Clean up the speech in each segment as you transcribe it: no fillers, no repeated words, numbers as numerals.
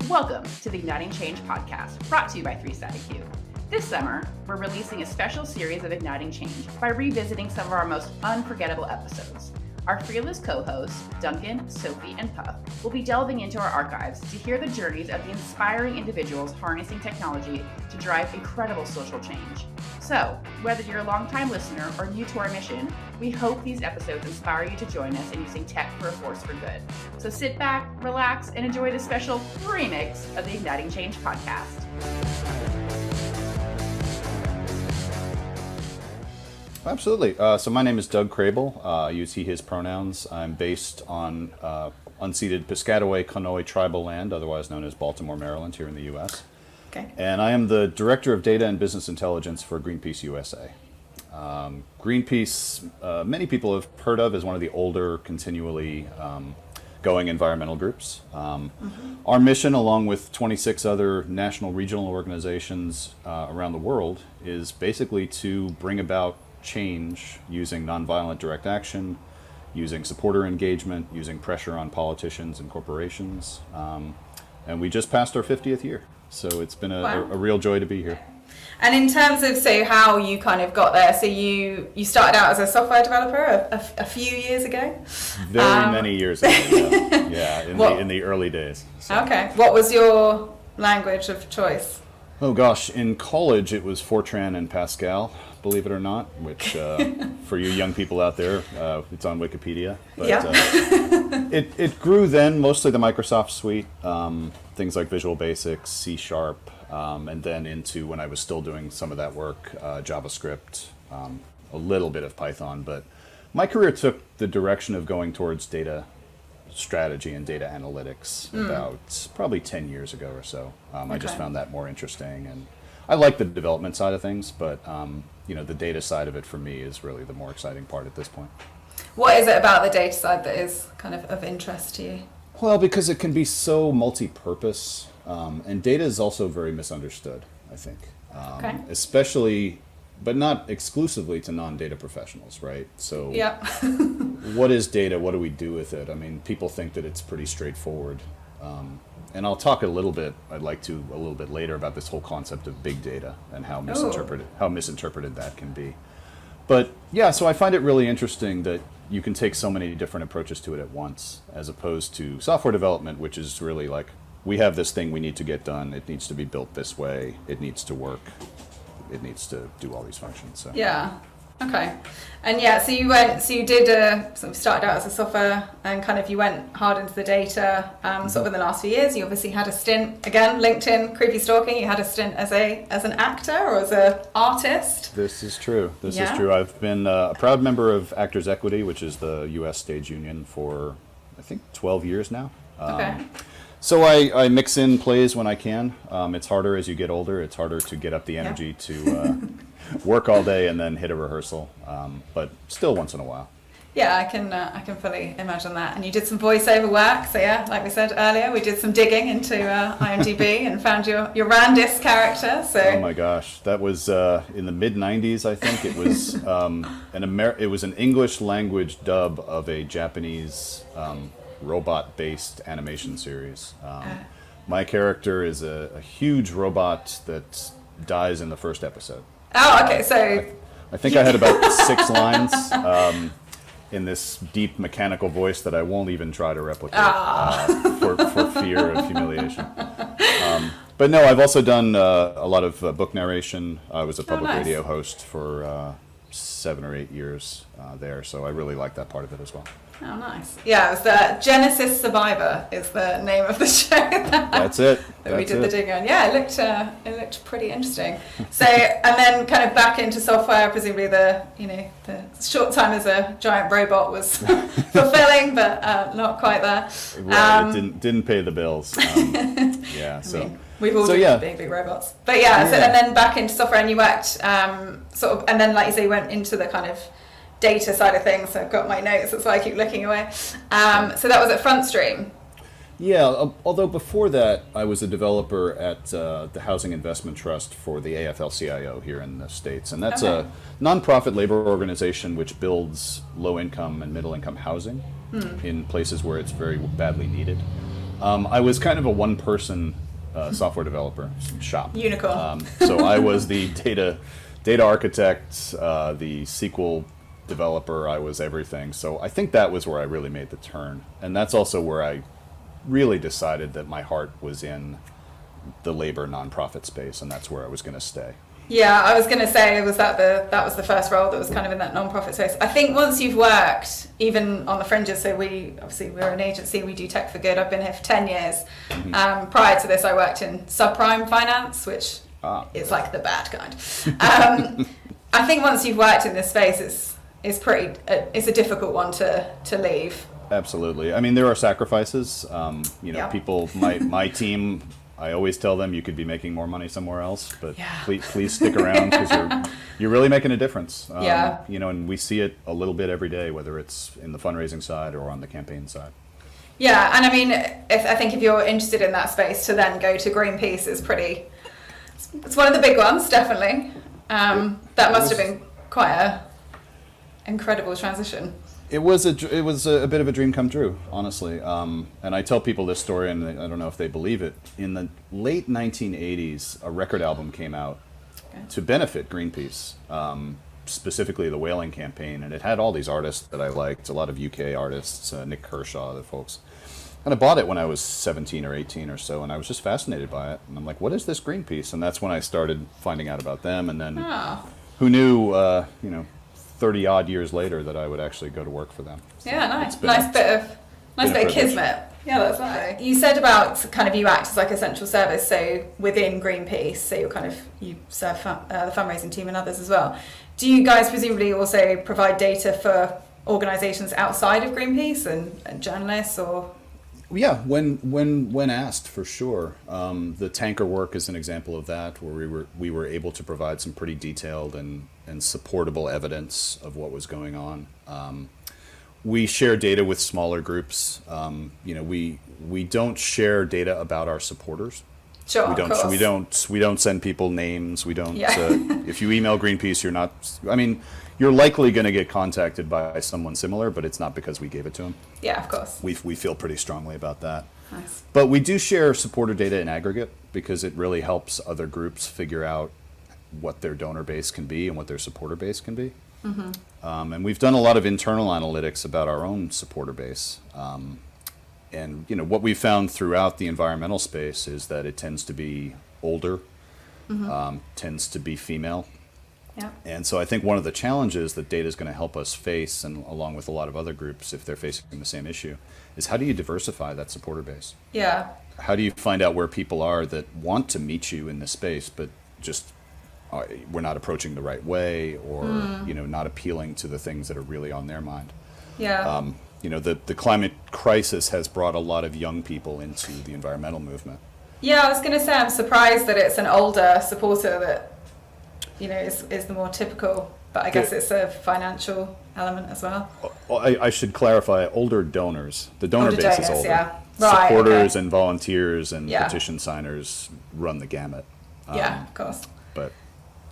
Welcome to the Igniting Change podcast, brought to you by 3StatIQ. This summer, we're releasing a special series of Igniting Change by revisiting some of our most unforgettable episodes. Our fearless co-hosts, Dakin, Sophie, and Puff, will be delving into our archives to hear the journeys of the inspiring individuals harnessing technology to drive incredible social change. So, whether you're a longtime listener or new to our mission, we hope these episodes inspire you to join us in using tech for a force for good. So sit back, relax, and enjoy this special remix of the Igniting Change podcast. Absolutely. So my name is Doug Krehbel. I use he, his pronouns. I'm based on unceded Piscataway Conoy tribal land, otherwise known as Baltimore, Maryland, here in the U.S. Okay. And I am the Director of Data and Business Intelligence for Greenpeace USA. Greenpeace, many people have heard of as one of the older, continually going environmental groups. Our mission, along with 26 other national regional organizations around the world, is basically to bring about change using nonviolent direct action, using supporter engagement, using pressure on politicians and corporations. And we just passed our 50th year. So it's been a real joy to be here. And in terms of how you kind of got there, so you started out as a software developer a few years ago? Very many years ago, yeah, in the early days. So. Okay. What was your language of choice? Oh gosh, in college it was Fortran and Pascal, believe it or not, which for you young people out there, it's on Wikipedia. But it grew then, mostly the Microsoft suite, things like Visual Basic, C#, and then into, when I was still doing some of that work, JavaScript, a little bit of Python. But my career took the direction of going towards data strategy and data analytics about probably 10 years ago or so. I just found that more interesting, and I like the development side of things, but the data side of it for me is really the more exciting part at this point. What is it about the data side that is kind of interest to you? Well, because it can be so multi-purpose, and data is also very misunderstood, I think. Especially, but not exclusively to non-data professionals, right? So what is data? What do we do with it? I mean, people think that it's pretty straightforward. And I'll talk a little bit later about this whole concept of big data and how misinterpreted that can be. But yeah, so I find it really interesting that you can take so many different approaches to it at once, as opposed to software development, which is really like, we have this thing we need to get done. It needs to be built this way. It needs to work. It needs to do all these functions. So. Yeah. Okay. And so you started out as a software and kind of you went hard into the data sort of in the last few years. You obviously had a stint, again, LinkedIn, creepy stalking, you had a stint as an actor or as an artist. This is true. This is true. I've been a proud member of Actors Equity, which is the U.S. stage union, for, I think, 12 years now. So I mix in plays when I can. It's harder as you get older. It's harder to get up the energy to work all day and then hit a rehearsal, but still once in a while. Yeah, I can fully imagine that. And you did some voiceover work. So like we said earlier, we did some digging into IMDb and found your Randis character. So oh my gosh, that was in the mid '90s, I think. It was it was an English language dub of a Japanese robot-based animation series. My character is a huge robot that dies in the first episode. Oh, okay. So I think I had about 6 lines in this deep mechanical voice that I won't even try to replicate for fear of humiliation. But no, I've also done a lot of book narration. I was a public radio host for 7 or 8 years there, so I really like that part of it as well. Oh, nice. Yeah, it was the Genesis Survivor is the name of the show. That's it. We did the dig on. Yeah, it looked pretty interesting. So, and then kind of back into software, presumably the short time as a giant robot was fulfilling, but not quite there. Right, it didn't pay the bills. Yeah, so. I mean, we've all been big robots. But so and then back into software, and you worked and then like you say, you went into the kind of data side of things. So I've got my notes, that's why I keep looking away. So that was at FrontStream. Yeah, although before that, I was a developer at the Housing Investment Trust for the AFL-CIO here in the States. And that's a nonprofit labor organization which builds low-income and middle-income housing in places where it's very badly needed. I was kind of a one-person software developer shop. Unicorn. So I was the data architect, the SQL developer. I was everything. So I think that was where I really made the turn, and that's also where I really decided that my heart was in the labor nonprofit space, and that's where I was going to stay. Yeah, I was going to say, that was the first role that was kind of in that non-profit space. I think once you've worked, even on the fringes, so we're an agency, we do tech for good. I've been here for 10 years. Mm-hmm. Prior to this, I worked in subprime finance, which is like the bad kind. I think once you've worked in this space, it's a difficult one to leave. Absolutely. I mean, there are sacrifices. People, my team, I always tell them you could be making more money somewhere else, but please stick around because you're really making a difference. And we see it a little bit every day, whether it's in the fundraising side or on the campaign side. Yeah, and I mean, I think if you're interested in that space, to then go to Greenpeace is it's one of the big ones, definitely. That must have been quite a incredible transition. It was a bit of a dream come true, honestly. And I tell people this story, and I don't know if they believe it. In the late 1980s, a record album came out to benefit Greenpeace, specifically the whaling campaign, and it had all these artists that I liked, a lot of UK artists, Nick Kershaw, the folks. And I bought it when I was 17 or 18 or so, and I was just fascinated by it. And I'm like, what is this Greenpeace? And that's when I started finding out about them, and then who knew, 30-odd years later that I would actually go to work for them. So nice bit of kismet. Yeah, that's right. You said about kind of you act as like a central service, so within Greenpeace, so you serve the fundraising team and others as well. Do you guys presumably also provide data for organisations outside of Greenpeace and journalists or? Yeah, when asked, for sure. The tanker work is an example of that, where we were able to provide some pretty detailed and supportable evidence of what was going on. We share data with smaller groups. We don't share data about our supporters. Sure, we don't send people names. We don't. If you email Greenpeace, you're not. I mean, you're likely going to get contacted by someone similar, but it's not because we gave it to them. Yeah, of course. We feel pretty strongly about that. Nice. But we do share supporter data in aggregate because it really helps other groups figure out what their donor base can be and what their supporter base can be. Mm-hmm. And we've done a lot of internal analytics about our own supporter base. And what we found throughout the environmental space is that it tends to be older, tends to be female. Yeah. And so I think one of the challenges that data is going to help us face, and along with a lot of other groups if they're facing the same issue, is how do you diversify that supporter base? Yeah. How do you find out where people are that want to meet you in this space, but just we're not approaching the right way, or not appealing to the things that are really on their mind? Yeah. The climate crisis has brought a lot of young people into the environmental movement. Yeah, I was going to say I'm surprised that it's an older supporter that is the more typical, but I guess it's a financial element as well. I should clarify, older donors. The donor base is older. Yeah. Right, supporters and volunteers and petition signers run the gamut. Of course. But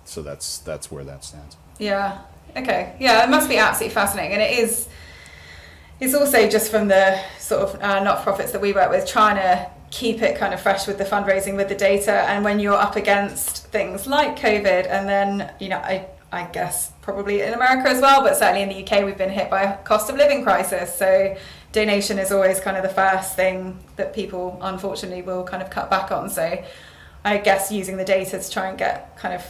so that's where that stands. Yeah. Okay. Yeah, it must be absolutely fascinating, and it's also just from the sort of not-for-profits that we work with, trying to keep it kind of fresh with the fundraising, with the data, and when you're up against things like COVID, and then I guess probably in America as well, but certainly in the UK we've been hit by a cost of living crisis, so donation is always kind of the first thing that people unfortunately will kind of cut back on. So I guess using the data to try and get kind of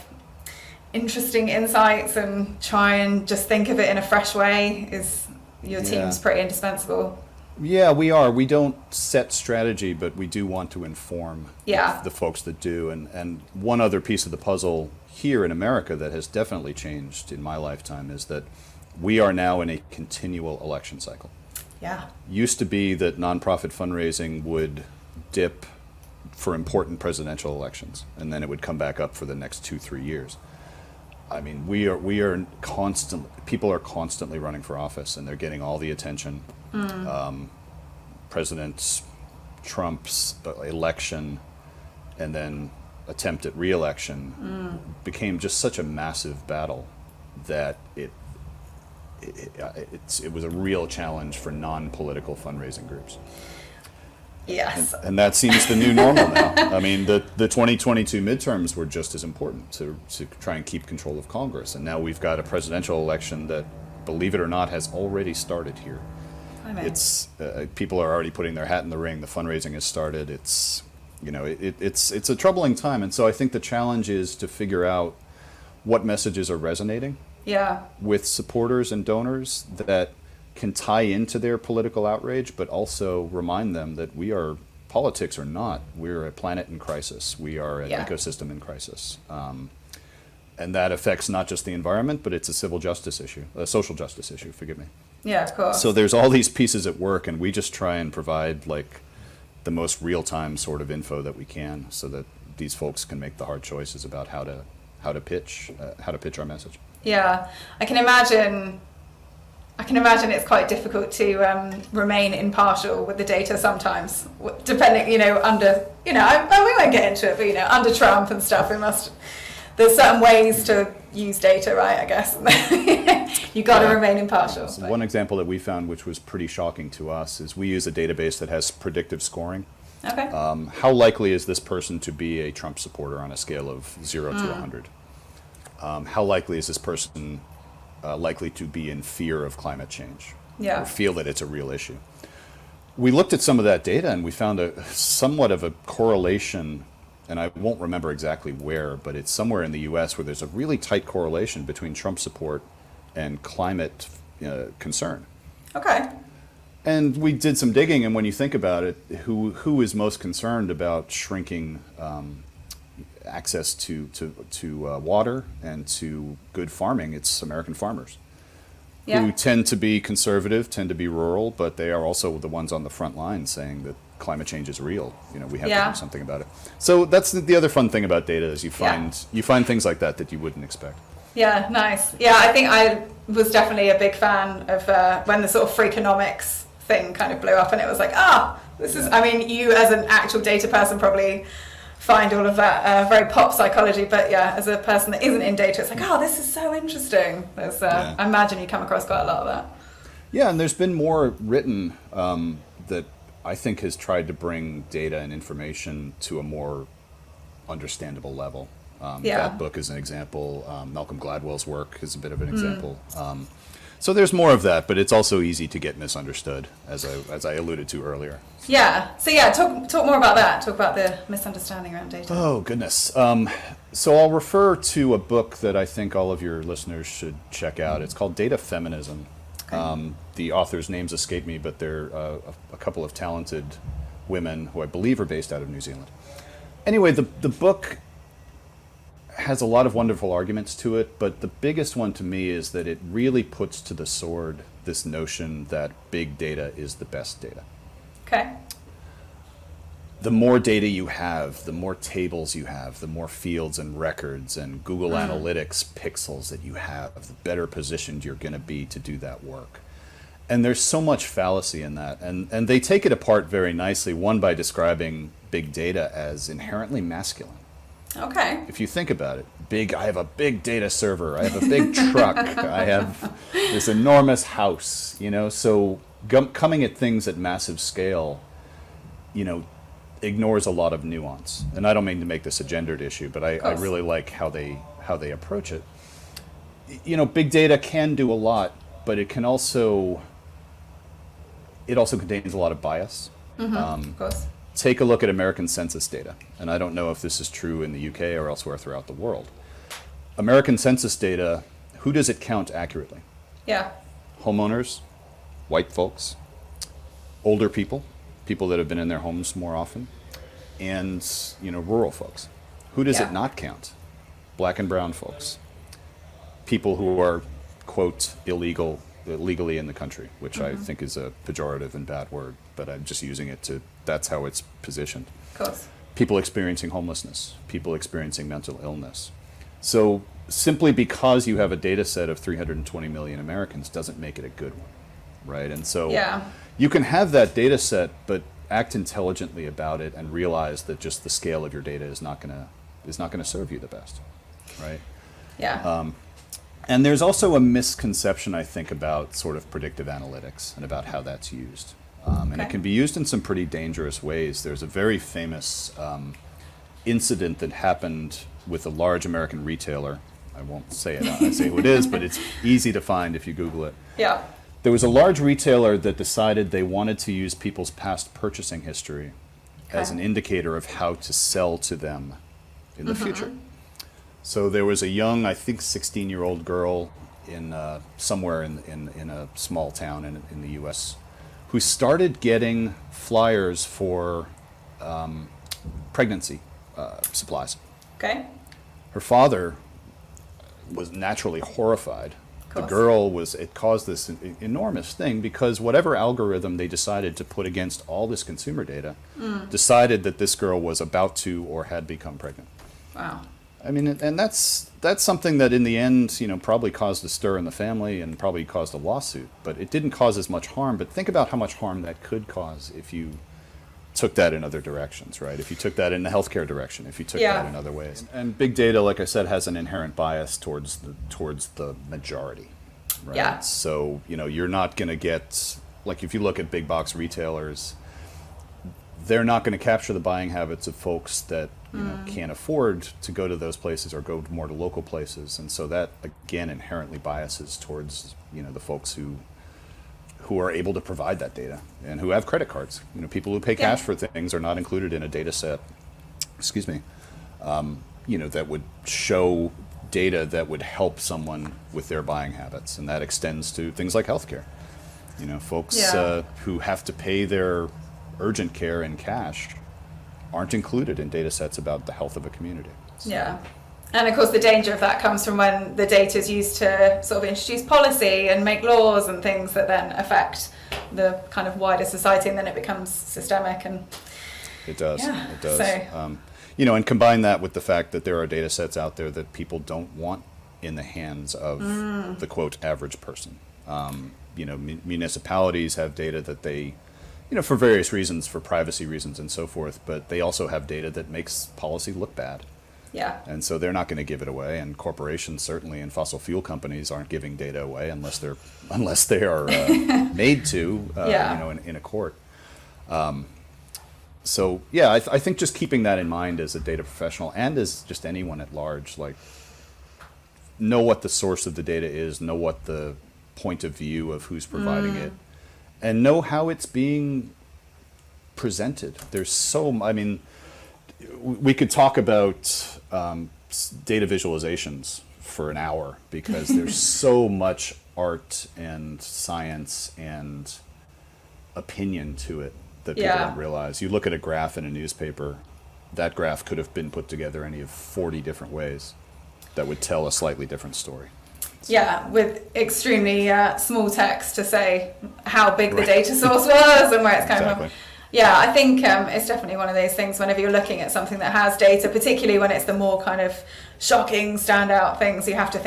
interesting insights and try and just think of it in a fresh way is your team's pretty indispensable. Yeah, we are. We don't set strategy, but we do want to inform the folks that do. And one other piece of the puzzle here in America that has definitely changed in my lifetime is that we are now in a continual election cycle. Yeah. Used to be that nonprofit fundraising would dip for important presidential elections, and then it would come back up for the next 2-3 years. I mean, people are constantly running for office, and they're getting all the attention. President Trump's election and then attempt at re-election became just such a massive battle that it was a real challenge for non-political fundraising groups. Yes. And that seems the new normal now. I mean, the 2022 midterms were just as important to try and keep control of Congress. And now we've got a presidential election that, believe it or not, has already started here. It's people are already putting their hat in the ring. The fundraising has started. It's a troubling time. And so I think the challenge is to figure out what messages are resonating with supporters and donors that can tie into their political outrage, but also remind them that politics or not, we're a planet in crisis. We are an ecosystem in crisis. And that affects not just the environment, but it's a social justice issue, forgive me. Yeah, of course. So there's all these pieces at work, and we just try and provide like the most real-time sort of info that we can so that these folks can make the hard choices about how to pitch our message. Yeah, I can imagine it's quite difficult to remain impartial with the data sometimes, depending, we won't get into it, but, under Trump and stuff, there's certain ways to use data, right, I guess. You got to remain impartial. So one example that we found, which was pretty shocking to us, is we use a database that has predictive scoring. Okay. How likely is this person to be a Trump supporter on a scale of 0 to 100? How likely is this person likely to be in fear of climate change or feel that it's a real issue? We looked at some of that data and we found somewhat of a correlation, and I won't remember exactly where, but it's somewhere in the US where there's a really tight correlation between Trump support and climate concern. Okay. And we did some digging, and when you think about it, who is most concerned about shrinking access to water and to good farming? It's American farmers who tend to be conservative, tend to be rural, but they are also the ones on the front line saying that climate change is real. We have to do something about it. So that's the other fun thing about data is you find things like that you wouldn't expect. Yeah, nice. Yeah, I think I was definitely a big fan of when the sort of Freakonomics thing kind of blew up, and it was like, this is, I mean, you as an actual data person probably find all of that very pop psychology, but as a person that isn't in data, it's like, this is so interesting. There's, I imagine you come across quite a lot of that. Yeah, and there's been more written that I think has tried to bring data and information to a more understandable level. That book is an example. Malcolm Gladwell's work is a bit of an example. So there's more of that, but it's also easy to get misunderstood, as I alluded to earlier. Yeah. So talk more about that. Talk about the misunderstanding around data. Oh goodness. So I'll refer to a book that I think all of your listeners should check out. It's called Data Feminism. Okay. The authors' names escape me, but they're a couple of talented women who I believe are based out of New Zealand. Anyway, the book has a lot of wonderful arguments to it, but the biggest one to me is that it really puts to the sword this notion that big data is the best data. Okay. The more data you have, the more tables you have, the more fields and records and Google Analytics pixels that you have, the better positioned you're going to be to do that work. And there's so much fallacy in that. And they take it apart very nicely, one by describing big data as inherently masculine. Okay. If you think about it, I have a big data server, I have a big truck, I have this enormous house, so coming at things at massive scale, ignores a lot of nuance. And I don't mean to make this a gendered issue, but I really like how they approach it. Big data can do a lot, but it also contains a lot of bias. Of course. Take a look at American census data, and I don't know if this is true in the UK or elsewhere throughout the world. American census data, who does it count accurately? Yeah. Homeowners, white folks, older people that have been in their homes more often, and rural folks. Who does it not count? Black and brown folks, people who are, quote, illegally in the country, which I think is a pejorative and bad word, but I'm just using it that's how it's positioned. Of course. People experiencing homelessness, people experiencing mental illness. So simply because you have a data set of 320 million Americans doesn't make it a good one, right? And so you can have that data set, but act intelligently about it and realize that just the scale of your data is not going to serve you the best, right? Yeah. And there's also a misconception, I think, about sort of predictive analytics and about how that's used. And it can be used in some pretty dangerous ways. There's a very famous incident that happened with a large American retailer. I won't say it. I say who it is, but it's easy to find if you Google it. Yeah. There was a large retailer that decided they wanted to use people's past purchasing history as an indicator of how to sell to them in the future. So there was a young, I think 16-year-old girl in somewhere in a small town in the U.S. who started getting flyers for pregnancy supplies. Okay. Her father was naturally horrified. The girl it caused this enormous thing because whatever algorithm they decided to put against all this consumer data decided that this girl was about to or had become pregnant. Wow. I mean, and that's something that in the end, probably caused a stir in the family and probably caused a lawsuit, but it didn't cause as much harm. But think about how much harm that could cause if you took that in other directions, right? If you took that in the healthcare direction, if you took that in other ways. And big data, like I said, has an inherent bias towards the majority, right? Yeah. So, you're not going to get, like if you look at big box retailers, they're not going to capture the buying habits of folks that can't afford to go to those places or go more to local places. And so that, again, inherently biases towards, the folks who are able to provide that data and who have credit cards. People who pay cash for things are not included in a data set, that would show data that would help someone with their buying habits. And that extends to things like healthcare. Folks who have to pay their urgent care in cash aren't included in data sets about the health of a community. So. Yeah. And of course the danger of that comes from when the data is used to sort of introduce policy and make laws and things that then affect the kind of wider society, and then it becomes systemic. And it does. Yeah. It does. So, and combine that with the fact that there are data sets out there that people don't want in the hands of the quote average person. Municipalities have data that they, for various reasons, for privacy reasons and so forth, but they also have data that makes policy look bad. Yeah. And so they're not going to give it away, and corporations certainly and fossil fuel companies aren't giving data away unless they are made to, in a court. I think just keeping that in mind as a data professional and as just anyone at large, like, know what the source of the data is, know what the point of view of who's providing it, and know how it's being presented. We could talk about data visualizations for an hour because there's so much art and science and opinion to it that people don't realize. You look at a graph in a newspaper, that graph could have been put together any of 40 different ways that would tell a slightly different story. Yeah, with extremely small text to say how big the data source was and where it's coming from. Yeah, I think it's definitely one of those things whenever you're looking at something that has data, particularly when it's the more kind of shocking, standout things, you have to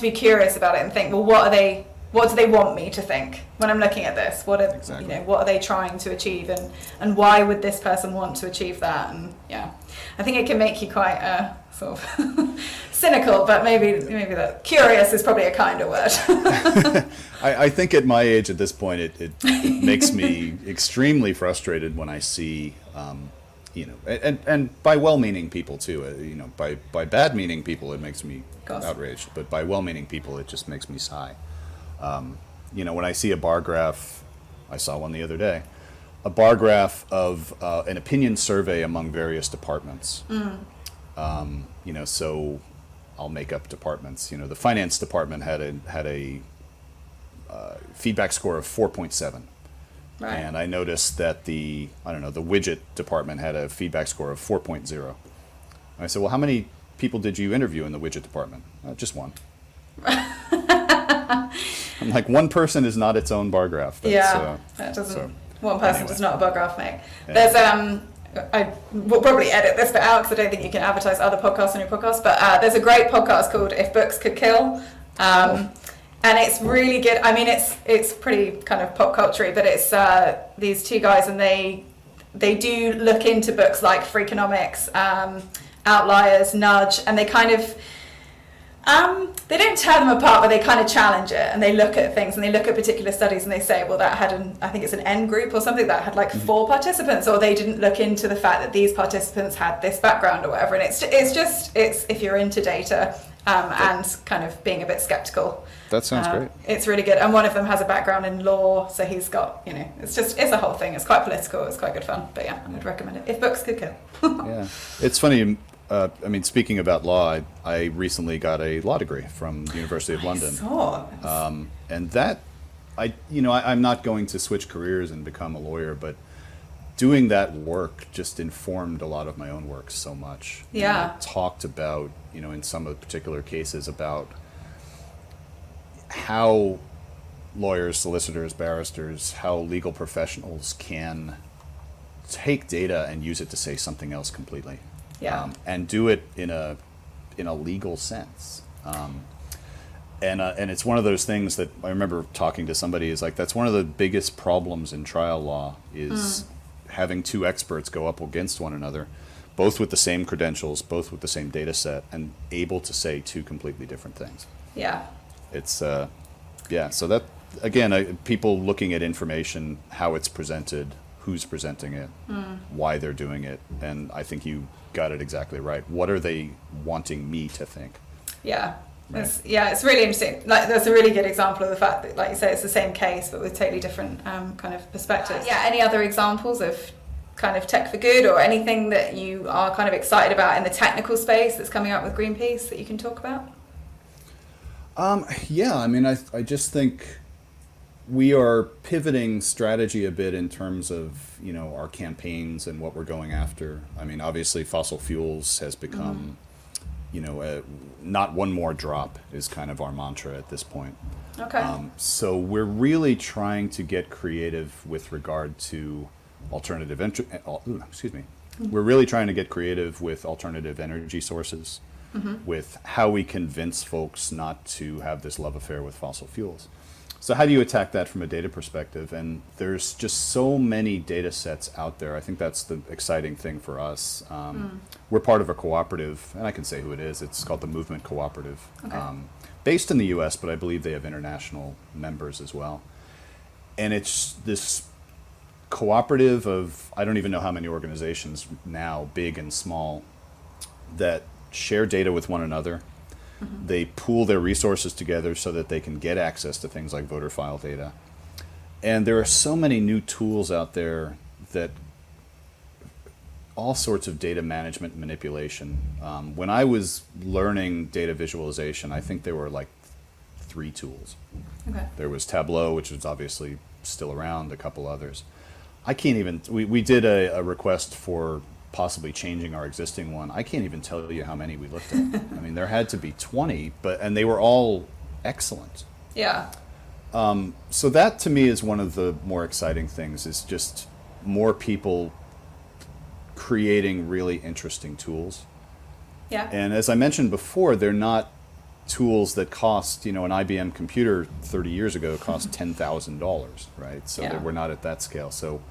be curious about it and think, well, what do they want me to think when I'm looking at this? What are they trying to achieve, and why would this person want to achieve that? And I think it can make you quite sort of cynical, but maybe that curious is probably a kinder word. I think at my age at this point, it makes me extremely frustrated when I see, and by well-meaning people too, by bad-meaning people, it makes me outraged, but by well-meaning people, it just makes me sigh. When I see a bar graph, I saw one the other day, a bar graph of an opinion survey among various departments. So I'll make up departments. The finance department had a feedback score of 4.7. Right. And I noticed that the widget department had a feedback score of 4.0. I said, well, how many people did you interview in the widget department? Just one. I'm like, one person is not its own bar graph. That doesn't. One person does not a bar graph make. Yeah. There's I will probably edit this bit out because I don't think you can advertise other podcasts on your podcast. But there's a great podcast called "If Books Could Kill," and it's really good. I mean, it's pretty kind of pop culture, but it's these two guys, and they do look into books like Freakonomics, Outliers, Nudge, and they kind of They don't tear them apart, but they kind of challenge it, and they look at things, and they look at particular studies, and they say, well, that had I think it's an N group or something that had like 4 participants, or they didn't look into the fact that these participants had this background or whatever. And it's if you're into data and kind of being a bit skeptical. That sounds great. It's really good. And one of them has a background in law, so he's got, it's a whole thing. It's quite political. It's quite good fun. But yeah, I'd recommend it if books could kill. Yeah, it's funny. Speaking about law, I recently got a law degree from the University of London. And that, I'm not going to switch careers and become a lawyer, but doing that work just informed a lot of my own work so much. Yeah. And talked about, in some of the particular cases about how lawyers, solicitors, barristers, how legal professionals can take data and use it to say something else completely. Yeah. And do it in a legal sense. And it's one of those things that I remember talking to somebody is like, that's one of the biggest problems in trial law is having 2 experts go up against one another, both with the same credentials, both with the same data set, and able to say 2 completely different things. Yeah. It's, so that, again, people looking at information, how it's presented, who's presenting it, why they're doing it, and I think you got it exactly right. What are they wanting me to think? Yeah. Right. It's really interesting. Like, that's a really good example of the fact that, like you say, it's the same case but with totally different kind of perspectives. Any other examples of kind of tech for good, or anything that you are kind of excited about in the technical space that's coming up with Greenpeace that you can talk about? I just think we are pivoting strategy a bit in terms of, our campaigns and what we're going after. I mean, obviously fossil fuels has become, not one more drop is kind of our mantra at this point. Okay. So we're really trying to get creative with regard to We're really trying to get creative with alternative energy sources, with how we convince folks not to have this love affair with fossil fuels. So how do you attack that from a data perspective? And there's just so many data sets out there. I think that's the exciting thing for us. We're part of a cooperative, and I can say who it is. It's called the Movement Cooperative, based in the US, but I believe they have international members as well. And it's this cooperative of, I don't even know how many organizations now, big and small, that share data with one another. They pool their resources together so that they can get access to things like voter file data. And there are so many new tools out there that all sorts of data management and manipulation. When I was learning data visualization, I think there were like 3 tools. Okay. There was Tableau, which is obviously still around, a couple others. I can't even, we did a request for possibly changing our existing one. I can't even tell you how many we looked at. I mean, there had to be 20, and they were all excellent. Yeah. So that to me is one of the more exciting things, is just more people creating really interesting tools. Yeah. And as I mentioned before, they're not tools that cost, an IBM computer 30 years ago cost $10,000, right? So that we're not at that scale. So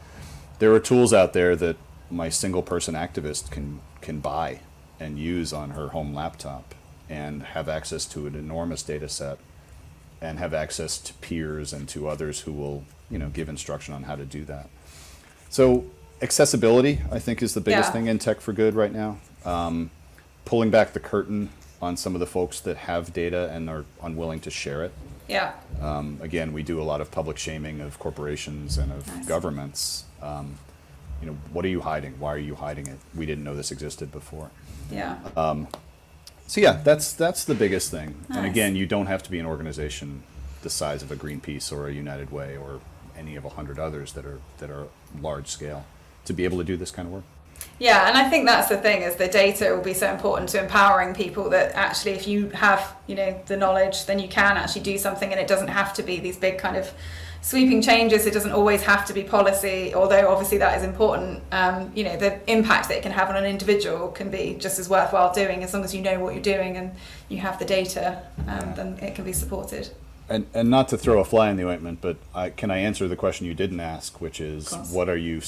there are tools out there that my single person activist can buy and use on her home laptop and have access to an enormous data set and have access to peers and to others who will, give instruction on how to do that. So accessibility, I think, is the biggest thing in tech for good right now. Pulling back the curtain on some of the folks that have data and are unwilling to share it. Yeah. Again, we do a lot of public shaming of corporations and of governments. What are you hiding? Why are you hiding it? We didn't know this existed before. Yeah. That's the biggest thing. Nice. And again, you don't have to be an organization the size of a Greenpeace or a United Way or any of 100 others that are large scale to be able to do this kind of work. Yeah, and I think that's the thing, is the data will be so important to empowering people that actually if you have, the knowledge, then you can actually do something, and it doesn't have to be these big kind of sweeping changes. It doesn't always have to be policy, although obviously that is important. The impact that it can have on an individual can be just as worthwhile doing, as long as you know what you're doing and you have the data, then it can be supported. And not to throw a fly in the ointment, but can I answer the question you didn't ask, which is what are you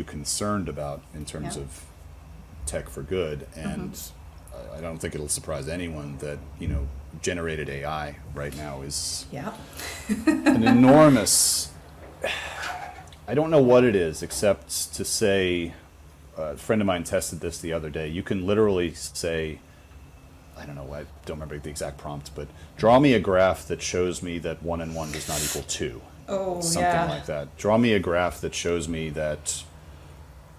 concerned about in terms of tech for good? And I don't think it'll surprise anyone that, generated AI right now is an enormous, I don't know what it is, except to say, a friend of mine tested this the other day. You can literally say, I don't know, I don't remember the exact prompt, but draw me a graph that shows me that 1 and 1 does not equal 2. Oh, Something like that. Draw me a graph that shows me that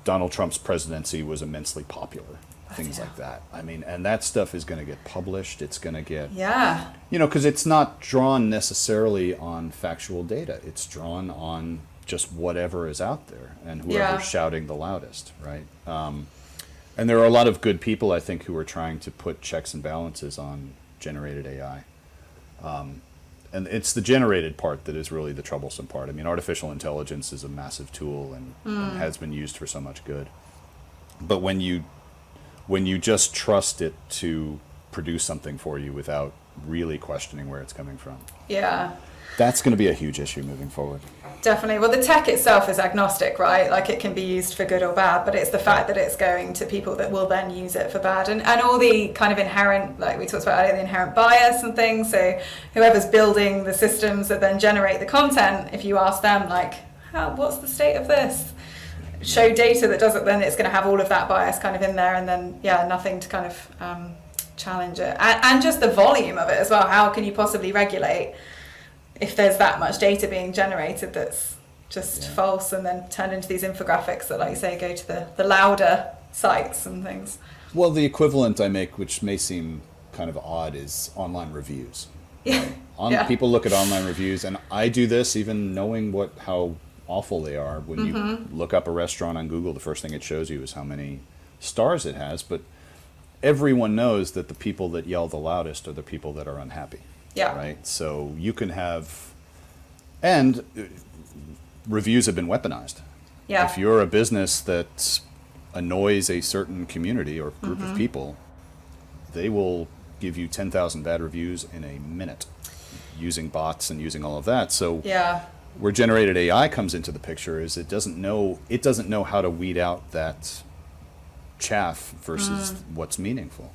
Donald Trump's presidency was immensely popular. Things like that. I mean, and that stuff is going to get published. It's going to get, because it's not drawn necessarily on factual data. It's drawn on just whatever is out there and whoever's shouting the loudest, right? And there are a lot of good people, I think, who are trying to put checks and balances on generated AI. And it's the generated part that is really the troublesome part. I mean, artificial intelligence is a massive tool and has been used for so much good. But when you just trust it to produce something for you without really questioning where it's coming from, that's going to be a huge issue moving forward. Definitely. Well, the tech itself is agnostic, right? Like, it can be used for good or bad, but it's the fact that it's going to people that will then use it for bad. And all the kind of inherent, like we talked about earlier, the inherent bias and things. So whoever's building the systems that then generate the content, if you ask them, like, what's the state of this? Show data that doesn't, then it's going to have all of that bias kind of in there, and then, nothing to kind of challenge it. And just the volume of it as well. How can you possibly regulate if there's that much data being generated that's just false and then turned into these infographics that, like you say, go to the louder sites and things? Well, the equivalent I make, which may seem kind of odd, is online reviews. Right? People look at online reviews, and I do this even knowing how awful they are. When you look up a restaurant on Google, the first thing it shows you is how many stars it has, but everyone knows that the people that yell the loudest are the people that are unhappy. Right? So you can have, and reviews have been weaponized. If you're a business that annoys a certain community or group of people, they will give you 10,000 bad reviews in a minute using bots and using all of that. So where generated AI comes into the picture is it doesn't know how to weed out that chaff versus what's meaningful.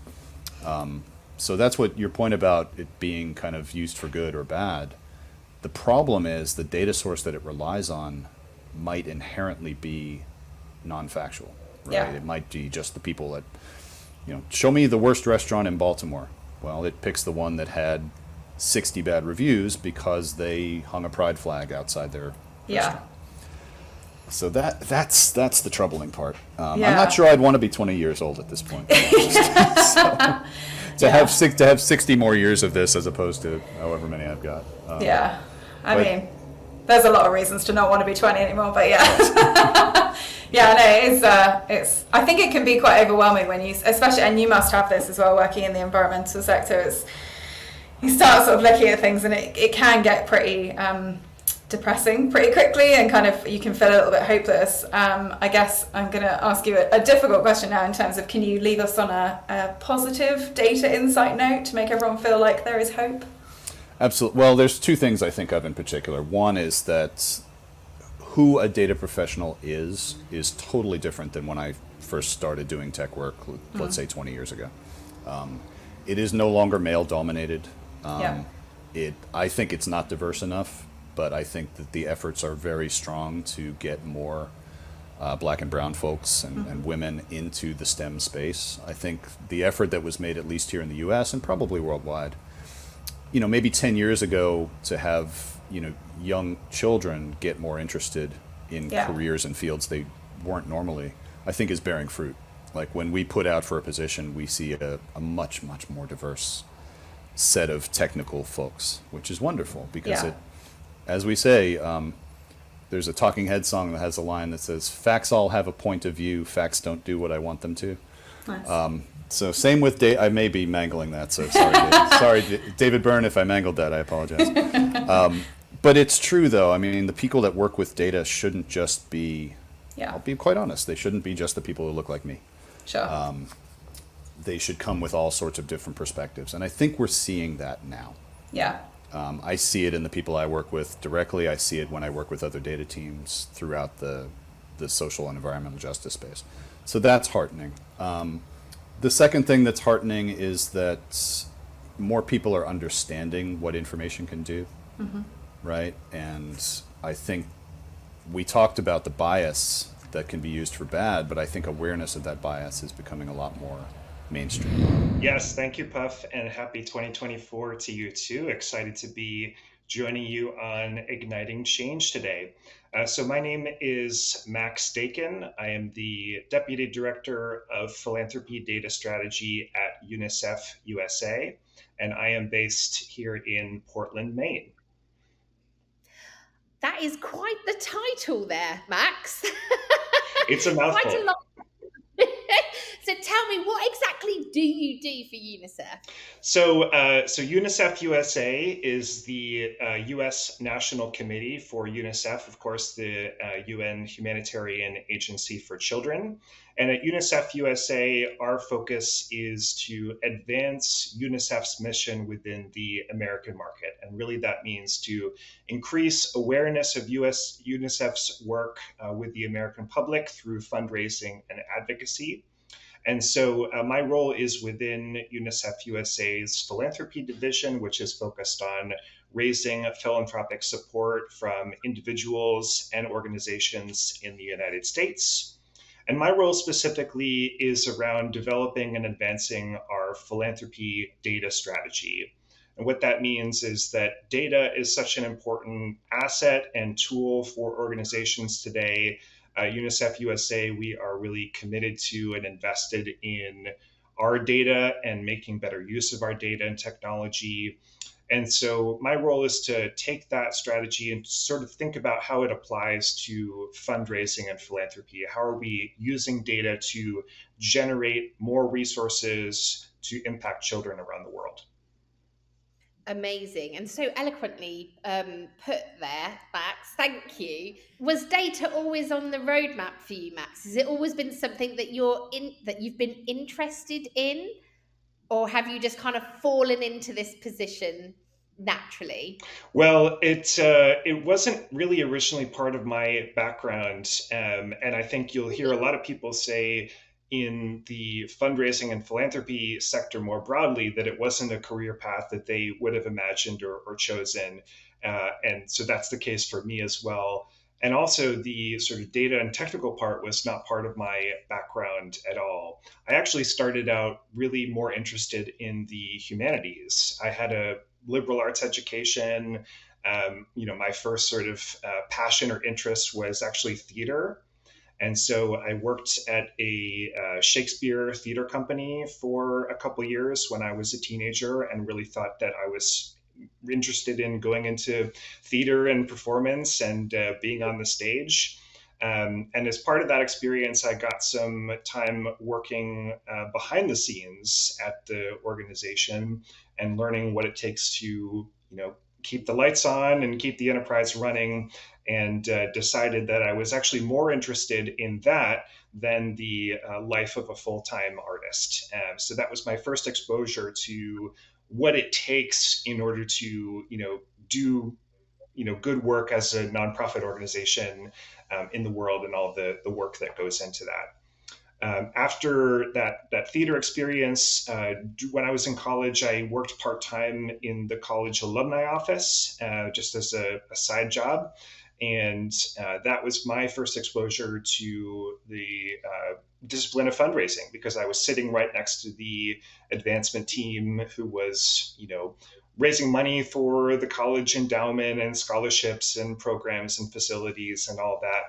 So that's what your point about it being kind of used for good or bad. The problem is the data source that it relies on might inherently be non-factual, right? It might be just the people that, show me the worst restaurant in Baltimore. Well, it picks the one that had 60 bad reviews because they hung a pride flag outside their restaurant. So that's the troubling part. I'm not sure I'd want to be 20 years old at this point. To have 60 more years of this as opposed to however many I've got. I mean, there's a lot of reasons to not want to be 20 anymore, but it's. I think it can be quite overwhelming when you, especially, and you must have this as well, working in the environmental sector. You start sort of looking at things, and it can get pretty depressing pretty quickly, and kind of you can feel a little bit hopeless. I guess I'm going to ask you a difficult question now in terms of, can you leave us on a positive data insight note to make everyone feel like there is hope? Absolutely. Well, there's two things I think of in particular. One is that who a data professional is totally different than when I first started doing tech work, let's say 20 years ago. It is no longer male dominated. I think it's not diverse enough, but I think that the efforts are very strong to get more black and brown folks and women into the STEM space. I think the effort that was made, at least here in the US and probably worldwide, maybe 10 years ago, to have, young children get more interested in careers and fields they weren't normally, I think is bearing fruit. Like, when we put out for a position, we see a much, much more diverse set of technical folks, which is wonderful because it, as we say, there's a Talking Heads song that has a line that says, "Facts all have a point of view, facts don't do what I want them to." Nice. So same with I may be mangling that, so sorry, sorry, David Byrne, if I mangled that, I apologize. But it's true, though. I mean, the people that work with data shouldn't just be, I'll be quite honest, they shouldn't be just the people who look like me. Sure. They should come with all sorts of different perspectives, and I think we're seeing that now. I see it in the people I work with directly. I see it when I work with other data teams throughout the social and environmental justice space. So that's heartening. The second thing that's heartening is that more people are understanding what information can do, right? And I think we talked about the bias that can be used for bad, but I think awareness of that bias is becoming a lot more mainstream. Yes, thank you, Puff, and happy 2024 to you too. Excited to be joining you on Igniting Change today. So my name is Max Dakin. I am the Deputy Director of Philanthropy Data Strategy at UNICEF USA, and I am based here in Portland, Maine. That is quite the title there, Max. It's a mouthful. Quite a lot. So tell me, what exactly do you do for UNICEF? So UNICEF USA is the U.S. National Committee for UNICEF, of course, the UN Humanitarian Agency for Children. And at UNICEF USA, our focus is to advance UNICEF's mission within the American market. And really that means to increase awareness of UNICEF's work with the American public through fundraising and advocacy. And so my role is within UNICEF USA's philanthropy division, which is focused on raising philanthropic support from individuals and organizations in the United States. And my role specifically is around developing and advancing our philanthropy data strategy. And what that means is that data is such an important asset and tool for organizations today. UNICEF USA, we are really committed to and invested in our data and making better use of our data and technology. And so my role is to take that strategy and sort of think about how it applies to fundraising and philanthropy. How are we using data to generate more resources to impact children around the world? Amazing, and so eloquently put there, Max. Thank you. Was data always on the roadmap for you, Max? Has it always been something that you've been interested in, or have you just kind of fallen into this position naturally? Well, it wasn't really originally part of my background, and I think you'll hear a lot of people say in the fundraising and philanthropy sector more broadly that it wasn't a career path that they would have imagined or chosen. And so that's the case for me as well. And also the sort of data and technical part was not part of my background at all. I actually started out really more interested in the humanities. I had a liberal arts education. My first sort of passion or interest was actually theater. And so I worked at a Shakespeare theater company for a couple of years when I was a teenager and really thought that I was interested in going into theater and performance and being on the stage. And as part of that experience, I got some time working behind the scenes at the organization and learning what it takes to, keep the lights on and keep the enterprise running, and decided that I was actually more interested in that than the life of a full-time artist. So that was my first exposure to what it takes in order to, do, good work as a nonprofit organization in the world and all the work that goes into that. After that theater experience, when I was in college, I worked part-time in the college alumni office, just as a side job. And that was my first exposure to the discipline of fundraising, because I was sitting right next to the advancement team who was, raising money for the college endowment and scholarships and programs and facilities and all that.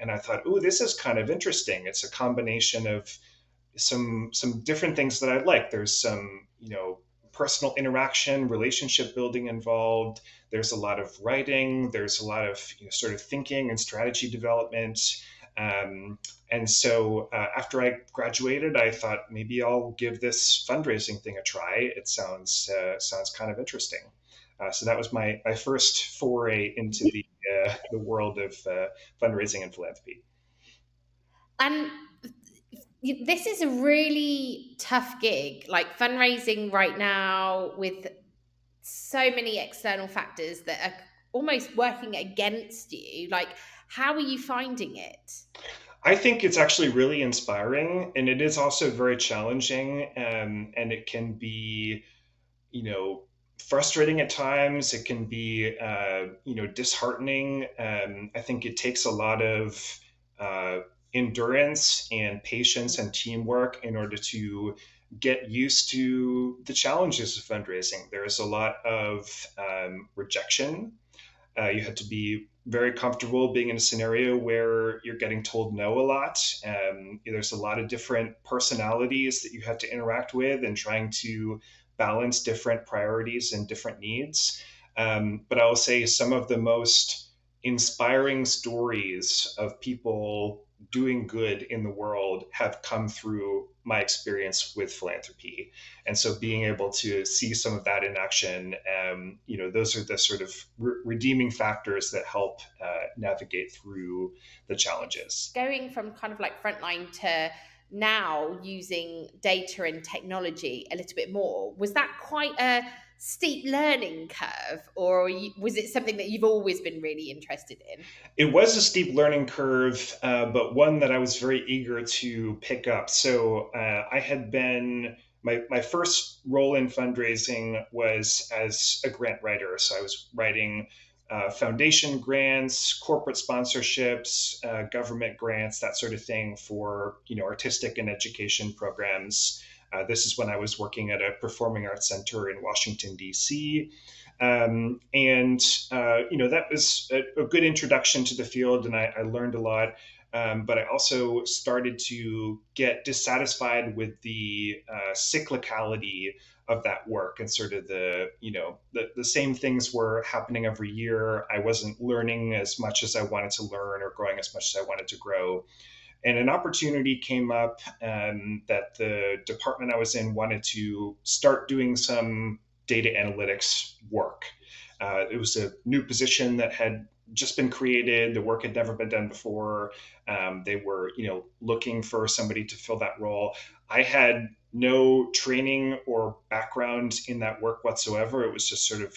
And I thought, this is kind of interesting. It's a combination of some different things that I like. There's some, personal interaction, relationship building involved. There's a lot of writing. There's a lot of sort of thinking and strategy development. And so after I graduated, I thought maybe I'll give this fundraising thing a try. It sounds kind of interesting. So that was my first foray into the world of fundraising and philanthropy. And this is a really tough gig, like fundraising right now, with so many external factors that are almost working against you. Like, how are you finding it? I think it's actually really inspiring, and it is also very challenging, and it can be, frustrating at times. It can be, disheartening. I think it takes a lot of endurance and patience and teamwork in order to get used to the challenges of fundraising. There is a lot of rejection. You have to be very comfortable being in a scenario where you're getting told no a lot. There's a lot of different personalities that you have to interact with and trying to balance different priorities and different needs. But I will say some of the most inspiring stories of people doing good in the world have come through my experience with philanthropy. And so being able to see some of that in action, those are the sort of redeeming factors that help navigate through the challenges. Going from kind of like frontline to now using data and technology a little bit more, was that quite a steep learning curve, or was it something that you've always been really interested in? It was a steep learning curve, but one that I was very eager to pick up. So I had been, my first role in fundraising was as a grant writer. So I was writing foundation grants, corporate sponsorships, government grants, that sort of thing for, artistic and education programs. This is when I was working at a performing arts center in Washington, D.C. That was a good introduction to the field, and I learned a lot. But I also started to get dissatisfied with the cyclicality of that work, and sort of the same things were happening every year. I wasn't learning as much as I wanted to learn or growing as much as I wanted to grow. And an opportunity came up that the department I was in wanted to start doing some data analytics work. It was a new position that had just been created. The work had never been done before. They were, looking for somebody to fill that role. I had no training or background in that work whatsoever. It was just sort of,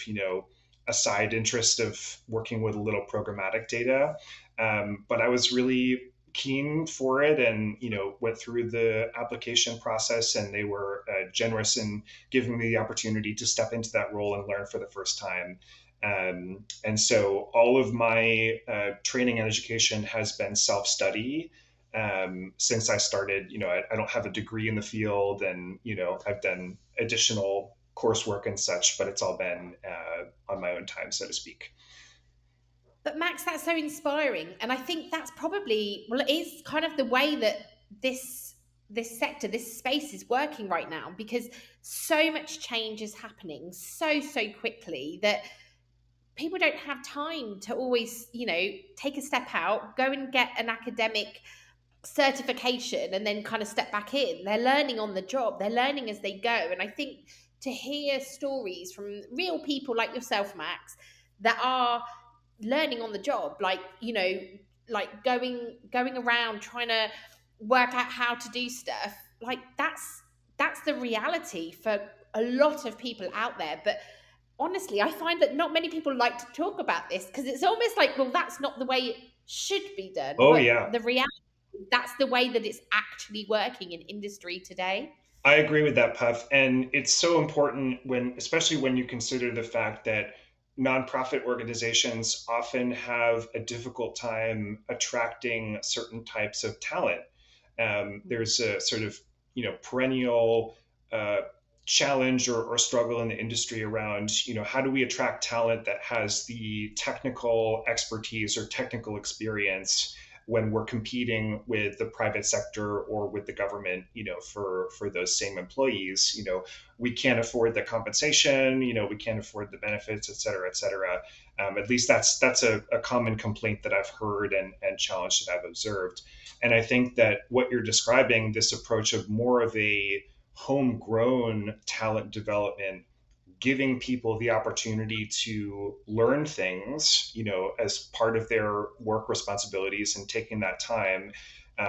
a side interest of working with a little programmatic data. But I was really keen for it, and went through the application process, and they were generous in giving me the opportunity to step into that role and learn for the first time. And so all of my training and education has been self-study since I started. I don't have a degree in the field, and I've done additional coursework and such, but it's all been on my own time, so to speak. But Max, that's so inspiring. And I think that's probably, well, it is kind of the way that this sector, this space is working right now, because so much change is happening so quickly that people don't have time to always, take a step out, go and get an academic certification and then kind of step back in. They're learning on the job. They're learning as they go. And I think to hear stories from real people like yourself, Max, that are learning on the job, like going around trying to work out how to do stuff, like that's the reality for a lot of people out there. But honestly, I find that not many people like to talk about this, because it's almost like, well, that's not the way it should be done. Oh, but yeah. The reality, that's the way that it's actually working in industry today. I agree with that, Puff. And it's so important especially when you consider the fact that nonprofit organizations often have a difficult time attracting certain types of talent. There's a sort of, perennial challenge or struggle in the industry around, how do we attract talent that has the technical expertise or technical experience when we're competing with the private sector or with the government, for those same employees. We can't afford the compensation, we can't afford the benefits, et cetera, et cetera. At least that's a common complaint that I've heard and challenge that I've observed. And I think that what you're describing, this approach of more of a homegrown talent development, giving people the opportunity to learn things, as part of their work responsibilities, and taking that time,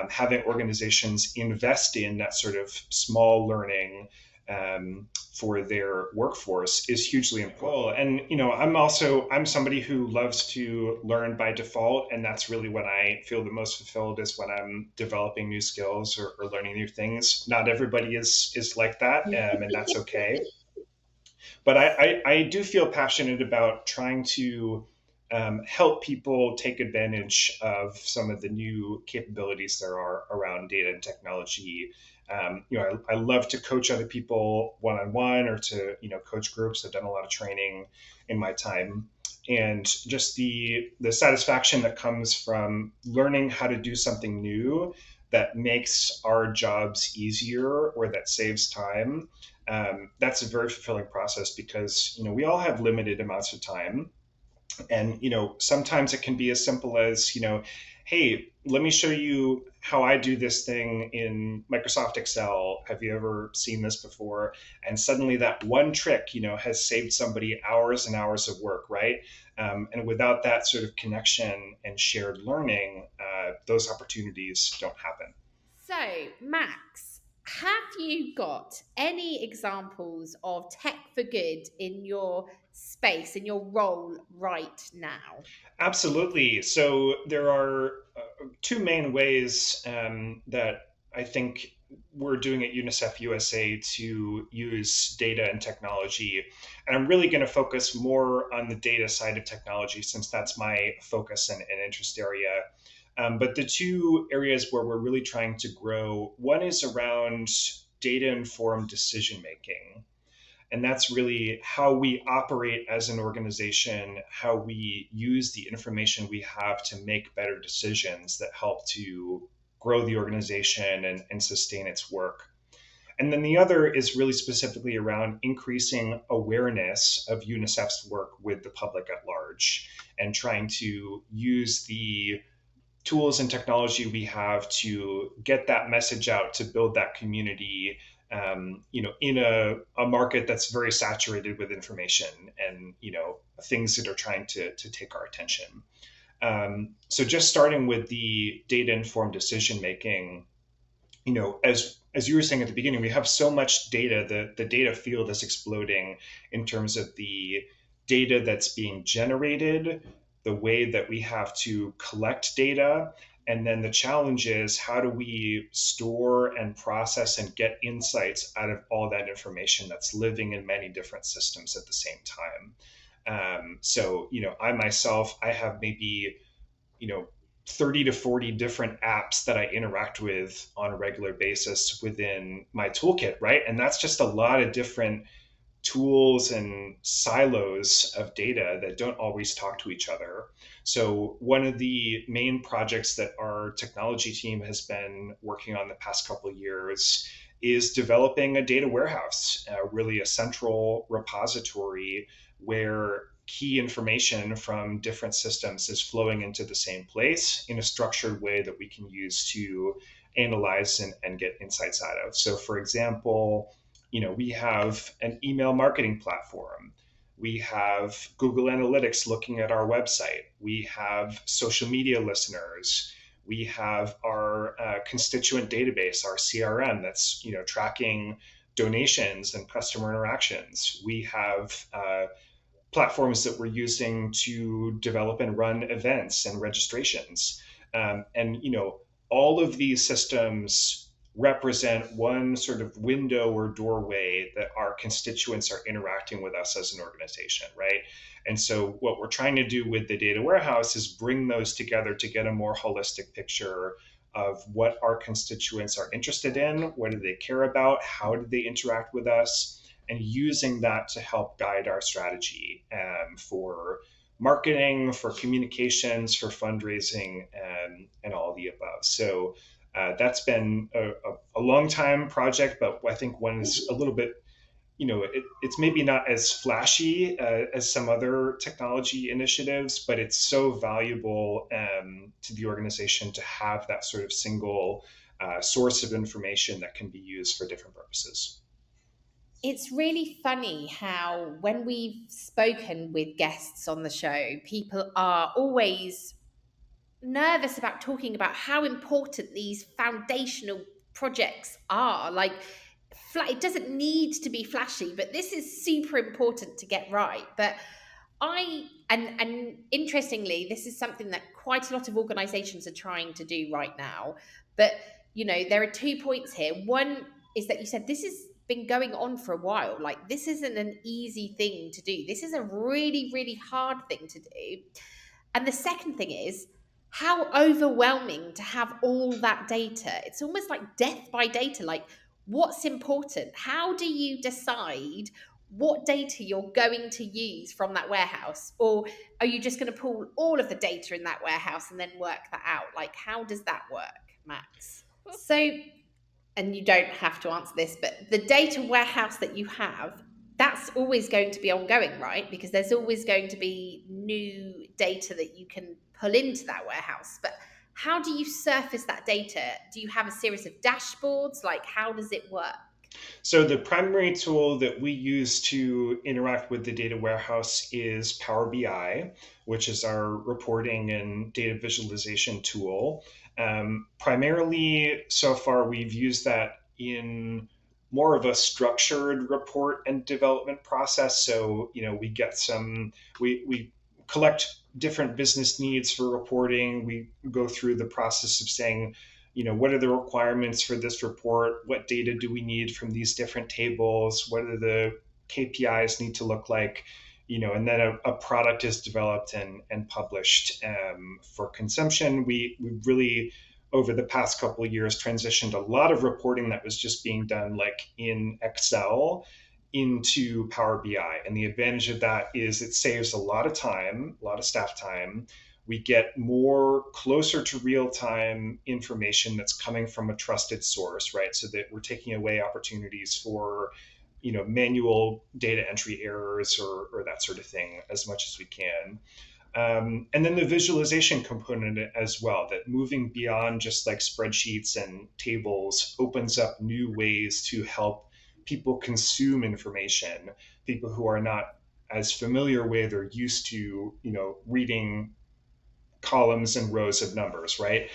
having organizations invest in that sort of small learning, for their workforce is hugely important. And I'm somebody who loves to learn by default, and that's really when I feel the most fulfilled, is when I'm developing new skills or learning new things. Not everybody is like that, and that's okay. But I do feel passionate about trying to help people take advantage of some of the new capabilities there are around data and technology. I love to coach other people one-on-one, or to coach groups. I've done a lot of training in my time, and just the satisfaction that comes from learning how to do something new that makes our jobs easier or that saves time. That's a very fulfilling process, because we all have limited amounts of time, and sometimes it can be as simple as hey, let me show you how I do this thing in Microsoft Excel. Have you ever seen this before? And suddenly that one trick has saved somebody hours and hours of work, right? And without that sort of connection and shared learning, those opportunities don't happen. So, Max, have you got any examples of tech for good in your space, in your role right now? Absolutely. So there are two main ways that I think we're doing at UNICEF USA to use data and technology. And I'm really going to focus more on the data side of technology, since that's my focus and interest area. But the two areas where we're really trying to grow, one is around data-informed decision making. And that's really how we operate as an organization, how we use the information we have to make better decisions that help to grow the organization and sustain its work. And then the other is really specifically around increasing awareness of UNICEF's work with the public at large, and trying to use the tools and technology we have to get that message out, to build that community, in a market that's very saturated with information and, things that are trying to take our attention. So just starting with the data-informed decision making, as you were saying at the beginning, we have so much data. The data field is exploding in terms of the data that's being generated, the way that we have to collect data. And then the challenge is, how do we store and process and get insights out of all that information that's living in many different systems at the same time? So, I myself, I have maybe, 30 to 40 different apps that I interact with on a regular basis within my toolkit, right? And that's just a lot of different tools and silos of data that don't always talk to each other. So one of the main projects that our technology team has been working on the past couple of years is developing a data warehouse, really a central repository where key information from different systems is flowing into the same place in a structured way that we can use to analyze and get insights out of. So for example, we have an email marketing platform. We have Google Analytics looking at our website. We have social media listeners. We have our constituent database, our CRM, that's tracking donations and customer interactions. We have platforms that we're using to develop and run events and registrations. And all of these systems represent one sort of window or doorway that our constituents are interacting with us as an organization, right? And so what we're trying to do with the data warehouse is bring those together to get a more holistic picture of what our constituents are interested in, what do they care about, how do they interact with us, and using that to help guide our strategy for marketing, for communications, for fundraising, and all of the above. So that's been a long time project, but I think one is a little bit, it's maybe not as flashy as some other technology initiatives, but it's so valuable to the organization to have that sort of single source of information that can be used for different purposes. It's really funny how, when we've spoken with guests on the show, people are always nervous about talking about how important these foundational projects are. Like, it doesn't need to be flashy, but this is super important to get right. But and interestingly, this is something that quite a lot of organizations are trying to do right now. But, there are 2 points here. One is that you said this has been going on for a while. Like, this isn't an easy thing to do. This is a really, really hard thing to do. And the second thing is how overwhelming to have all that data. It's almost like death by data. Like, what's important? How do you decide what data you're going to use from that warehouse? Or are you just going to pull all of the data in that warehouse and then work that out? Like, how does that work, Max? So, and you don't have to answer this, but the data warehouse that you have, that's always going to be ongoing, right? Because there's always going to be new data that you can pull into that warehouse. But how do you surface that data? Do you have a series of dashboards? Like, how does it work? So the primary tool that we use to interact with the data warehouse is Power BI, which is our reporting and data visualization tool. Primarily, so far, we've used that in more of a structured report and development process. So, we get we collect different business needs for reporting. We go through the process of saying, what are the requirements for this report? What data do we need from these different tables? What are the KPIs need to look like? And then a product is developed and published for consumption. We really, over the past couple of years, transitioned a lot of reporting that was just being done like in Excel into Power BI. And the advantage of that is it saves a lot of time, a lot of staff time. We get more closer to real-time information that's coming from a trusted source, right? So that we're taking away opportunities for, manual data entry errors or that sort of thing as much as we can. And then the visualization component as well, that moving beyond just like spreadsheets and tables opens up new ways to help people consume information, people who are not as familiar with or used to, reading columns and rows of numbers, right?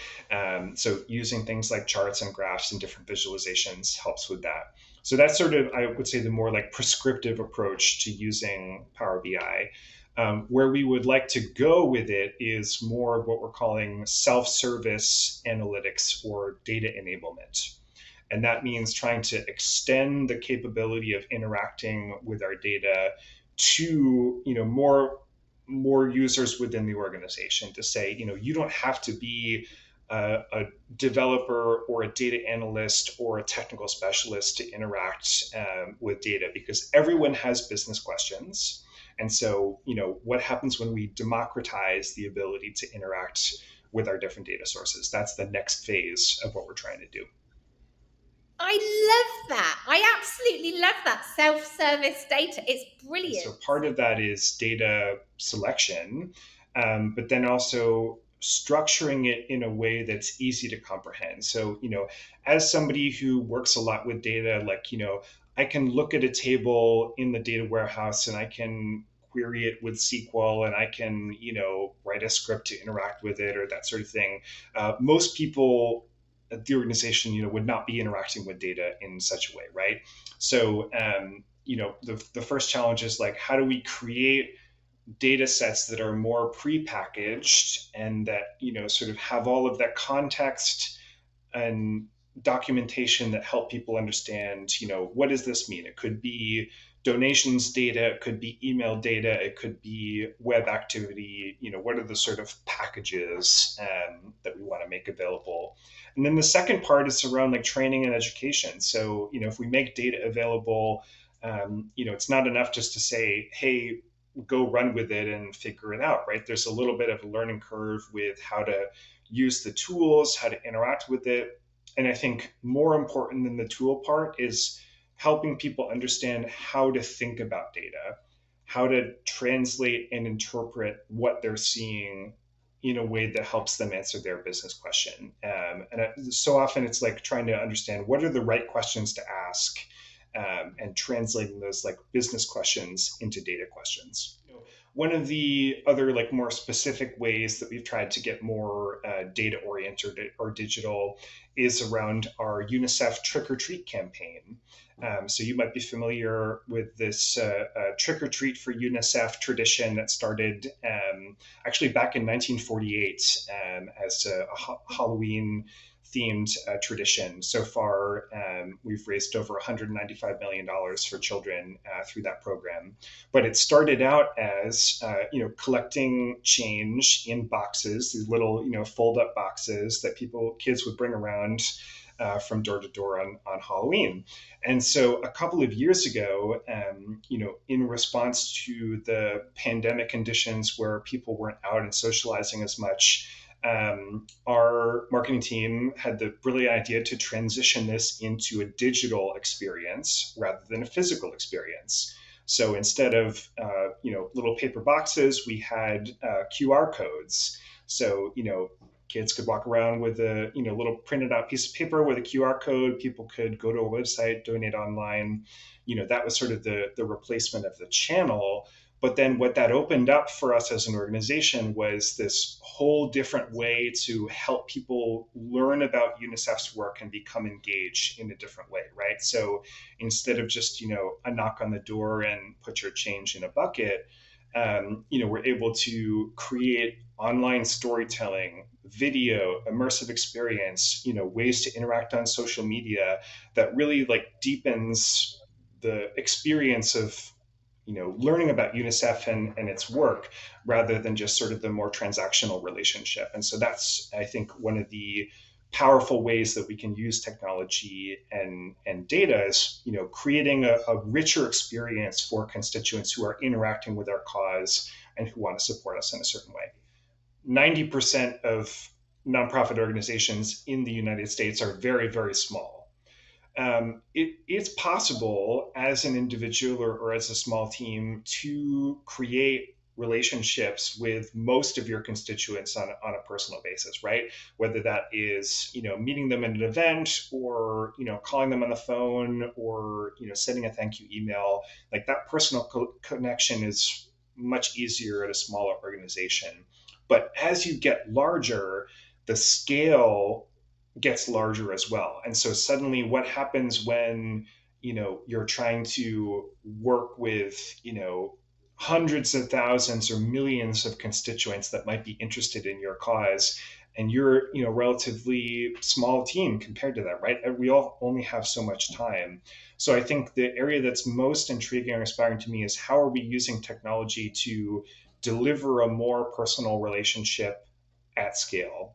So using things like charts and graphs and different visualizations helps with that. So that's sort of, I would say, the more like prescriptive approach to using Power BI. Where we would like to go with it is more of what we're calling self-service analytics or data enablement. And that means trying to extend the capability of interacting with our data to, more users within the organization, to say, you don't have to be a developer or a data analyst or a technical specialist to interact with data, because everyone has business questions. And so, what happens when we democratize the ability to interact with our different data sources? That's the next phase of what we're trying to do. I love that. I absolutely love that self-service data. It's brilliant. And so part of that is data selection, but then also structuring it in a way that's easy to comprehend. So, as somebody who works a lot with data, like, I can look at a table in the data warehouse and I can query it with SQL and I can, write a script to interact with it or that sort of thing. Most people at the organization, would not be interacting with data in such a way, right? So, the first challenge is like, how do we create data sets that are more prepackaged and that, sort of have all of that context and documentation that help people understand, what does this mean? It could be donations data, it could be email data, it could be web activity, what are the sort of packages that we want to make available? And then the second part is around like training and education. So, if we make data available, it's not enough just to say, hey, go run with it and figure it out, right? There's a little bit of a learning curve with how to use the tools, how to interact with it. And I think more important than the tool part is helping people understand how to think about data, how to translate and interpret what they're seeing in a way that helps them answer their business question. So often it's like trying to understand what are the right questions to ask and translating those like business questions into data questions. One of the other like more specific ways that we've tried to get more data oriented or digital is around our UNICEF Trick or Treat campaign. So you might be familiar with this Trick or Treat for UNICEF tradition that started actually back in 1948 as a Halloween themed tradition. So far, we've raised over $195 million for children through that program. But it started out as collecting change in boxes, these little fold-up boxes that kids would bring around from door to door on Halloween. And so a couple of years ago, in response to the pandemic conditions where people weren't out and socializing as much, our marketing team had the brilliant idea to transition this into a digital experience rather than a physical experience. So instead of little paper boxes, we had QR codes. So kids could walk around with a little printed out piece of paper with a QR code. People could go to a website, donate online. That was sort of the replacement of the channel. But then what that opened up for us as an organization was this whole different way to help people learn about UNICEF's work and become engaged in a different way, right? So instead of just, a knock on the door and put your change in a bucket, we're able to create online storytelling, video, immersive experience, ways to interact on social media that really deepens the experience of learning about UNICEF and its work rather than just sort of the more transactional relationship. And so that's, I think, one of the powerful ways that we can use technology and data is, creating a richer experience for constituents who are interacting with our cause and who want to support us in a certain way. 90% of nonprofit organizations in the United States are very, very small. It's possible as an individual or as a small team to create relationships with most of your constituents on a personal basis, right? Whether that is, meeting them at an event or, calling them on the phone or, sending a thank you email. That personal connection is much easier at a smaller organization. But as you get larger, the scale gets larger as well. And so suddenly what happens when, you're trying to work with, hundreds of thousands or millions of constituents that might be interested in your cause, and you're, relatively small team compared to that, right? We all only have so much time. So I think the area that's most intriguing or inspiring to me is how are we using technology to deliver a more personal relationship at scale?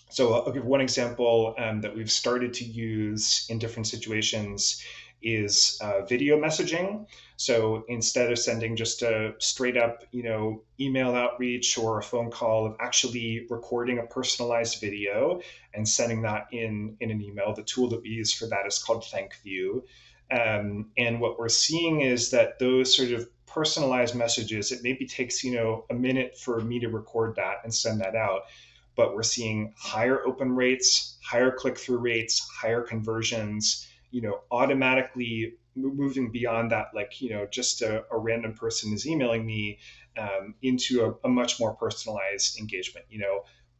So I'll give one example that we've started to use in different situations is video messaging. So instead of sending just a straight up, email outreach or a phone call, of actually recording a personalized video and sending that in an email. The tool that we use for that is called ThankView. And what we're seeing is that those sort of personalized messages, it maybe takes, a minute for me to record that and send that out. But we're seeing higher open rates, higher click-through rates, higher conversions, automatically moving beyond that, just a random person is emailing me into a much more personalized engagement.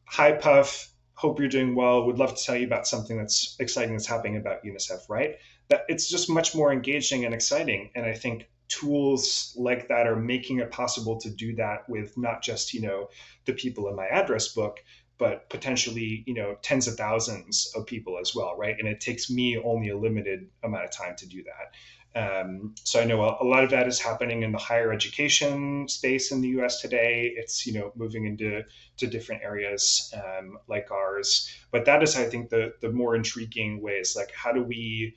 Hi, Puff, hope you're doing well. Would love to tell you about something that's exciting that's happening about UNICEF, right? That it's just much more engaging and exciting. And I think tools like that are making it possible to do that with not just, the people in my address book, but potentially, tens of thousands of people as well, right? And it takes me only a limited amount of time to do that. So I know a lot of that is happening in the higher education space in the U.S. today. It's, moving into different areas like ours. But that is, I think, the more intriguing ways. How do we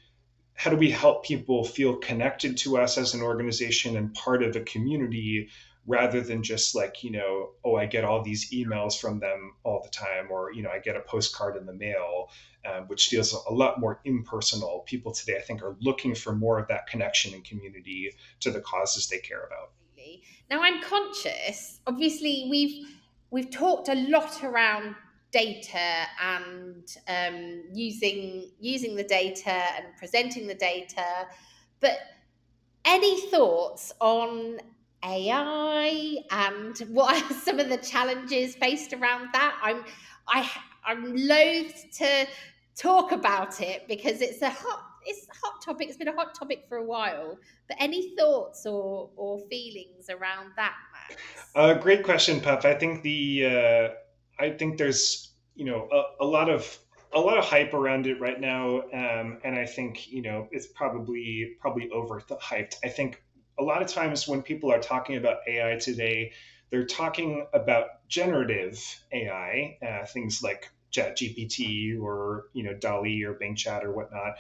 help people feel connected to us as an organization and part of a community, rather than just I get all these emails from them all the time, or, I get a postcard in the mail, which feels a lot more impersonal. People today, I think, are looking for more of that connection and community to the causes they care about. Now, I'm conscious, obviously, we've talked a lot around data and using the data and presenting the data, but any thoughts on AI and what are some of the challenges faced around that? I'm loath to talk about it because it's it's a hot topic. It's been a hot topic for a while. But any thoughts or feelings around that, Max? Great question, Puff. I think I think there's a lot of hype around it right now, and I think it's probably overhyped. I think a lot of times when people are talking about AI today, they're talking about generative AI, things like ChatGPT or DALL-E or Bing Chat or whatnot,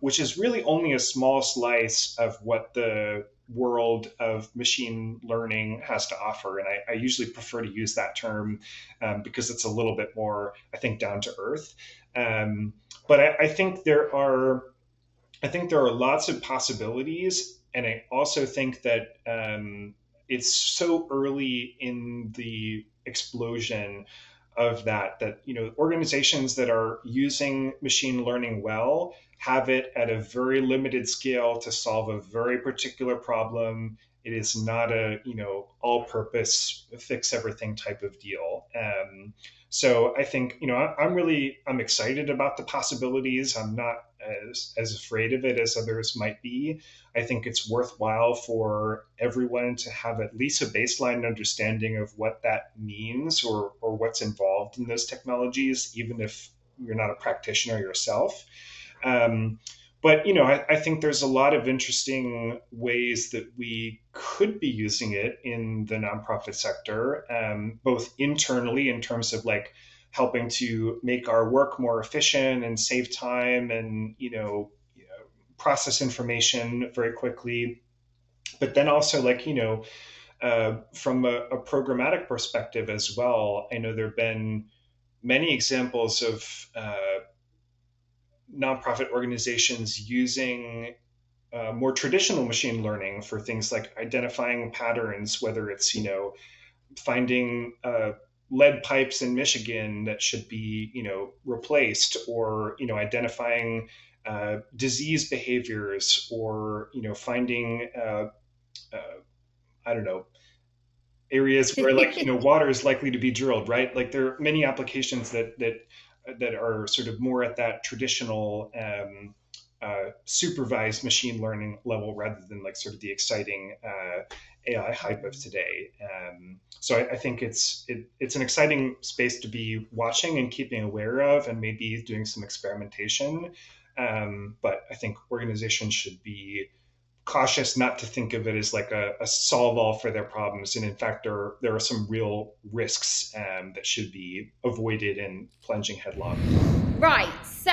which is really only a small slice of what the world of machine learning has to offer. And I usually prefer to use that term because it's a little bit more, I think, down to earth. But I think there are lots of possibilities, and I also think that it's so early in the explosion of that organizations that are using machine learning well have it at a very limited scale to solve a very particular problem. It is not a all-purpose fix everything type of deal. So I think I'm excited about the possibilities. I'm not as afraid of it as others might be. I think it's worthwhile for everyone to have at least a baseline understanding of what that means or what's involved in those technologies, even if you're not a practitioner yourself. But I think there's a lot of interesting ways that we could be using it in the nonprofit sector, both internally in terms of like helping to make our work more efficient and save time and process information very quickly, but then also from a programmatic perspective as well. I know there have been many examples of nonprofit organizations using more traditional machine learning for things like identifying patterns, whether it's finding lead pipes in Michigan that should be replaced, or identifying disease behaviors, or finding I don't know, areas where water is likely to be drilled, right? Like there are many applications that are sort of more at that traditional supervised machine learning level rather than like sort of the exciting AI hype of today. So I think it's an exciting space to be watching and keeping aware of, and maybe doing some experimentation. But I think organizations should be cautious not to think of it as like a solve all for their problems. And in fact, there are some real risks that should be avoided in plunging headlong. Right. So,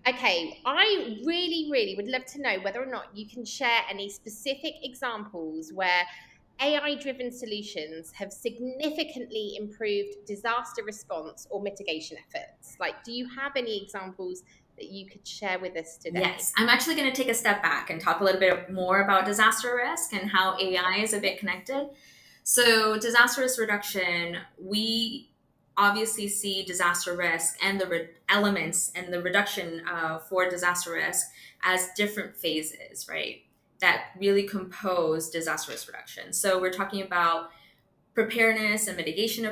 okay, I really, really would love to know whether or not you can share any specific examples where AI-driven solutions have significantly improved disaster response or mitigation efforts. Like, do you have any examples that you could share with us today? Yes, I'm actually going to take a step back and talk a little bit more about disaster risk and how AI is a bit connected. So disaster risk reduction, we obviously see disaster risk and the elements and the reduction for disaster risk as different phases, right? That really compose disaster risk reduction. So we're talking about preparedness and mitigation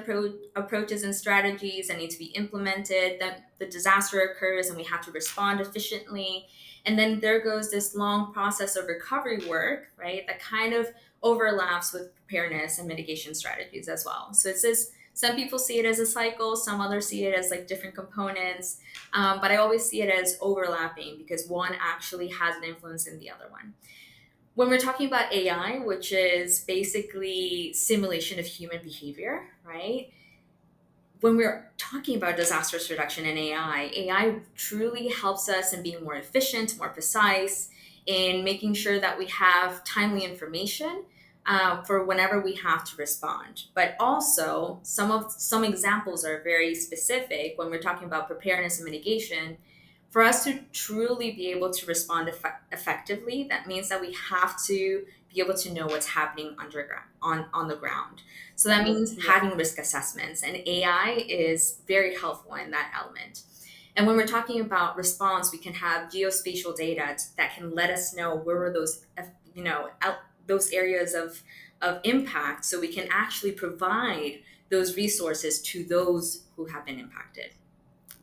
approaches and strategies that need to be implemented. Then the disaster occurs and we have to respond efficiently. And then there goes this long process of recovery work, right? That kind of overlaps with preparedness and mitigation strategies as well. So it's this, some people see it as a cycle, some others see it as like different components, but I always see it as overlapping because one actually has an influence in the other one. When we're talking about AI, which is basically simulation of human behavior, right? When we're talking about disaster risk reduction in AI truly helps us in being more efficient, more precise, in making sure that we have timely information for whenever we have to respond. But also, some examples are very specific when we're talking about preparedness and mitigation. For us to truly be able to respond effectively, that means that we have to be able to know what's happening underground, on the ground. So that means having risk assessments, and AI is very helpful in that element. And when we're talking about response, we can have geospatial data that can let us know where were those, those areas of impact, so we can actually provide those resources to those who have been impacted.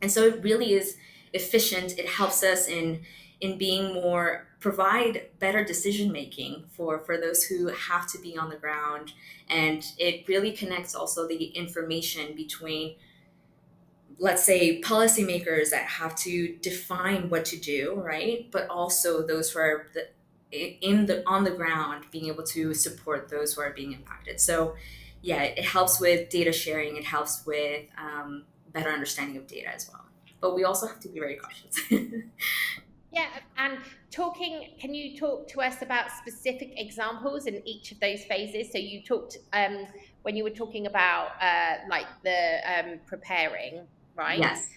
And so it really is efficient. It helps us in in being more, provide better decision making for those who have to be on the ground. And it really connects also the information between, let's say, policymakers that have to define what to do, right? But also those who are on the ground, being able to support those who are being impacted. So yeah, it helps with data sharing. It helps with better understanding of data as well. But we also have to be very cautious. Yeah, and can you talk to us about specific examples in each of those phases? So you talked when you were talking about like the preparing, right? Yes.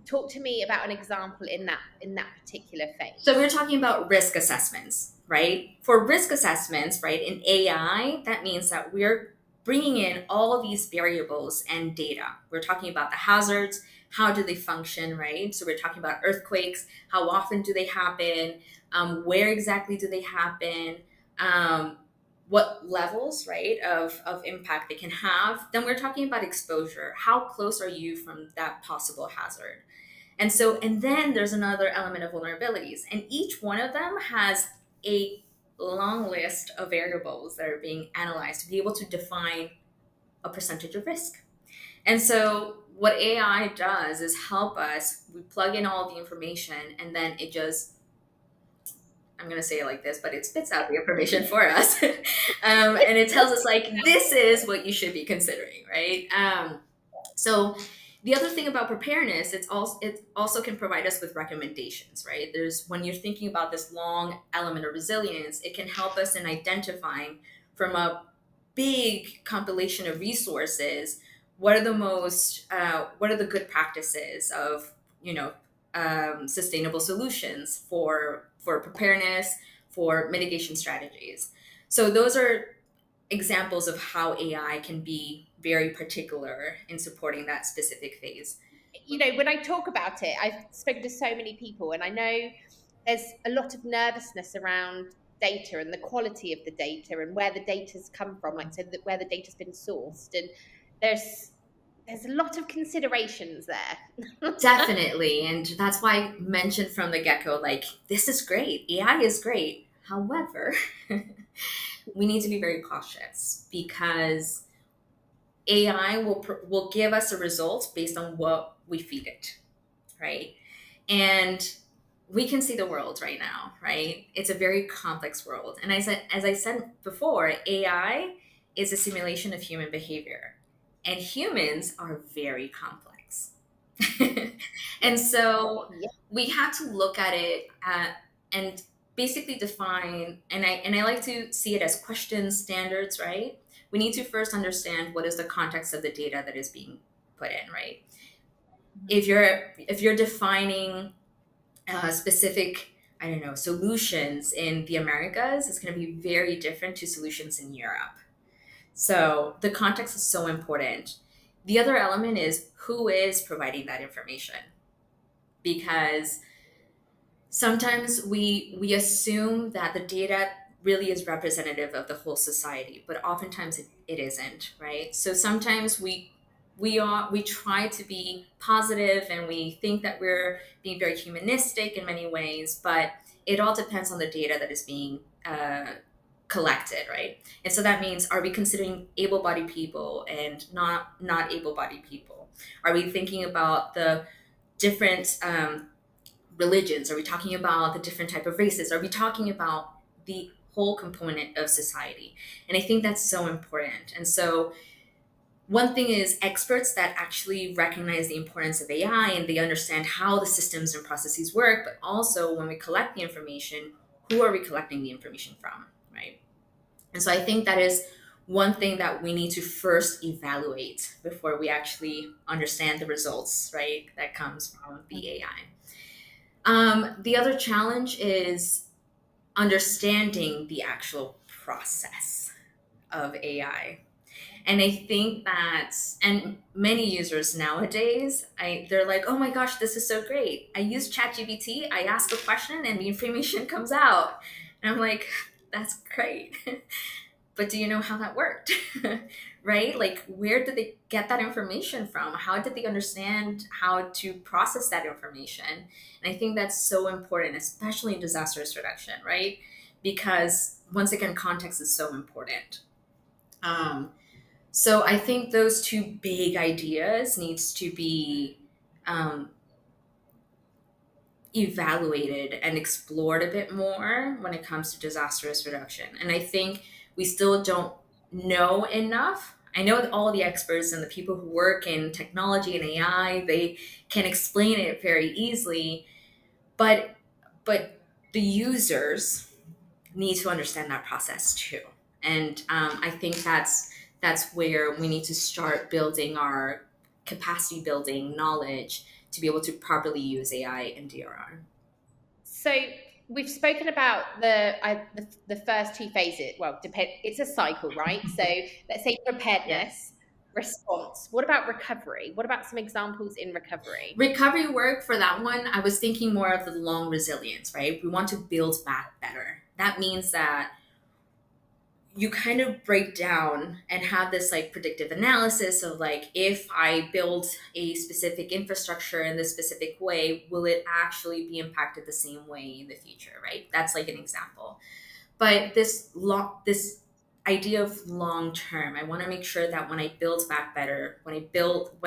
Talk to me about an example in that particular phase. So we're talking about risk assessments, right? For risk assessments, right, in AI, that means that we're bringing in all of these variables and data. We're talking about the hazards, how do they function, right? So we're talking about earthquakes, how often do they happen, where exactly do they happen, what levels, right, of impact they can have. Then we're talking about exposure. How close are you from that possible hazard? And then there's another element of vulnerabilities. And each one of them has a long list of variables that are being analyzed to be able to define a percentage of risk. And so what AI does is help us. We plug in all the information, and then it just, I'm going to say it like this, but it spits out the information for us. And it tells us, like, this is what you should be considering, right? So the other thing about preparedness, it also can provide us with recommendations, right? When you're thinking about this long element of resilience, it can help us in identifying from a big compilation of resources, what are the good practices of, sustainable solutions for preparedness, for mitigation strategies. So those are examples of how AI can be very particular in supporting that specific phase. When I talk about it, I've spoken to so many people, and I know there's a lot of nervousness around data and the quality of the data and where the data's come from, like, so that where the data's been sourced, and there's a lot of considerations there. Definitely. And that's why I mentioned from the get-go, like, this is great. AI is great. However, we need to be very cautious, because AI will give us a result based on what we feed it, right? And we can see the world right now, right? It's a very complex world. And as I said before, AI is a simulation of human behavior. And humans are very complex. And so we have to look at it and basically define, and I like to see it as question standards, right? We need to first understand what is the context of the data that is being put in, right? If you're defining specific, solutions in the Americas, it's going to be very different to solutions in Europe. So the context is so important. The other element is who is providing that information, because sometimes we assume that the data really is representative of the whole society, but oftentimes it isn't, right? So sometimes we try to be positive, and we think that we're being very humanistic in many ways, but it all depends on the data that is being collected, right? And so that means, are we considering able-bodied people and not able-bodied people? Are we thinking about the different religions? Are we talking about the different type of races? Are we talking about the whole component of society? And I think that's so important. And so one thing is experts that actually recognize the importance of AI, and they understand how the systems and processes work, but also when we collect the information, who are we collecting the information from, right? And so I think that is one thing that we need to first evaluate before we actually understand the results, right, that comes from the AI. The other challenge is understanding the actual process of AI. And I think that, and many users nowadays, they're like, oh my gosh, this is so great. I use ChatGPT, I ask a question, and the information comes out. And I'm like, that's great. But do you know how that worked? right? Like, where did they get that information from? How did they understand how to process that information? And I think that's so important, especially in disaster risk reduction, right? Because once again, context is so important. So I think those two big ideas needs to be evaluated and explored a bit more when it comes to disaster risk reduction. And I think we still don't know enough. I know that all the experts and the people who work in technology and AI, they can explain it very easily, but the users need to understand that process too. And I think that's where we need to start building our capacity building knowledge to be able to properly use AI and DRR. So we've spoken about the first two phases. Well, it's a cycle, right? So let's say preparedness, response. What about recovery? What about some examples in recovery? Recovery work, for that one, I was thinking more of the long resilience, right? We want to build back better. That means that you kind of break down and have this like predictive analysis of like, if I build a specific infrastructure in this specific way, will it actually be impacted the same way in the future, right? That's like an example. But this idea of long term, I want to make sure that when I build back better, when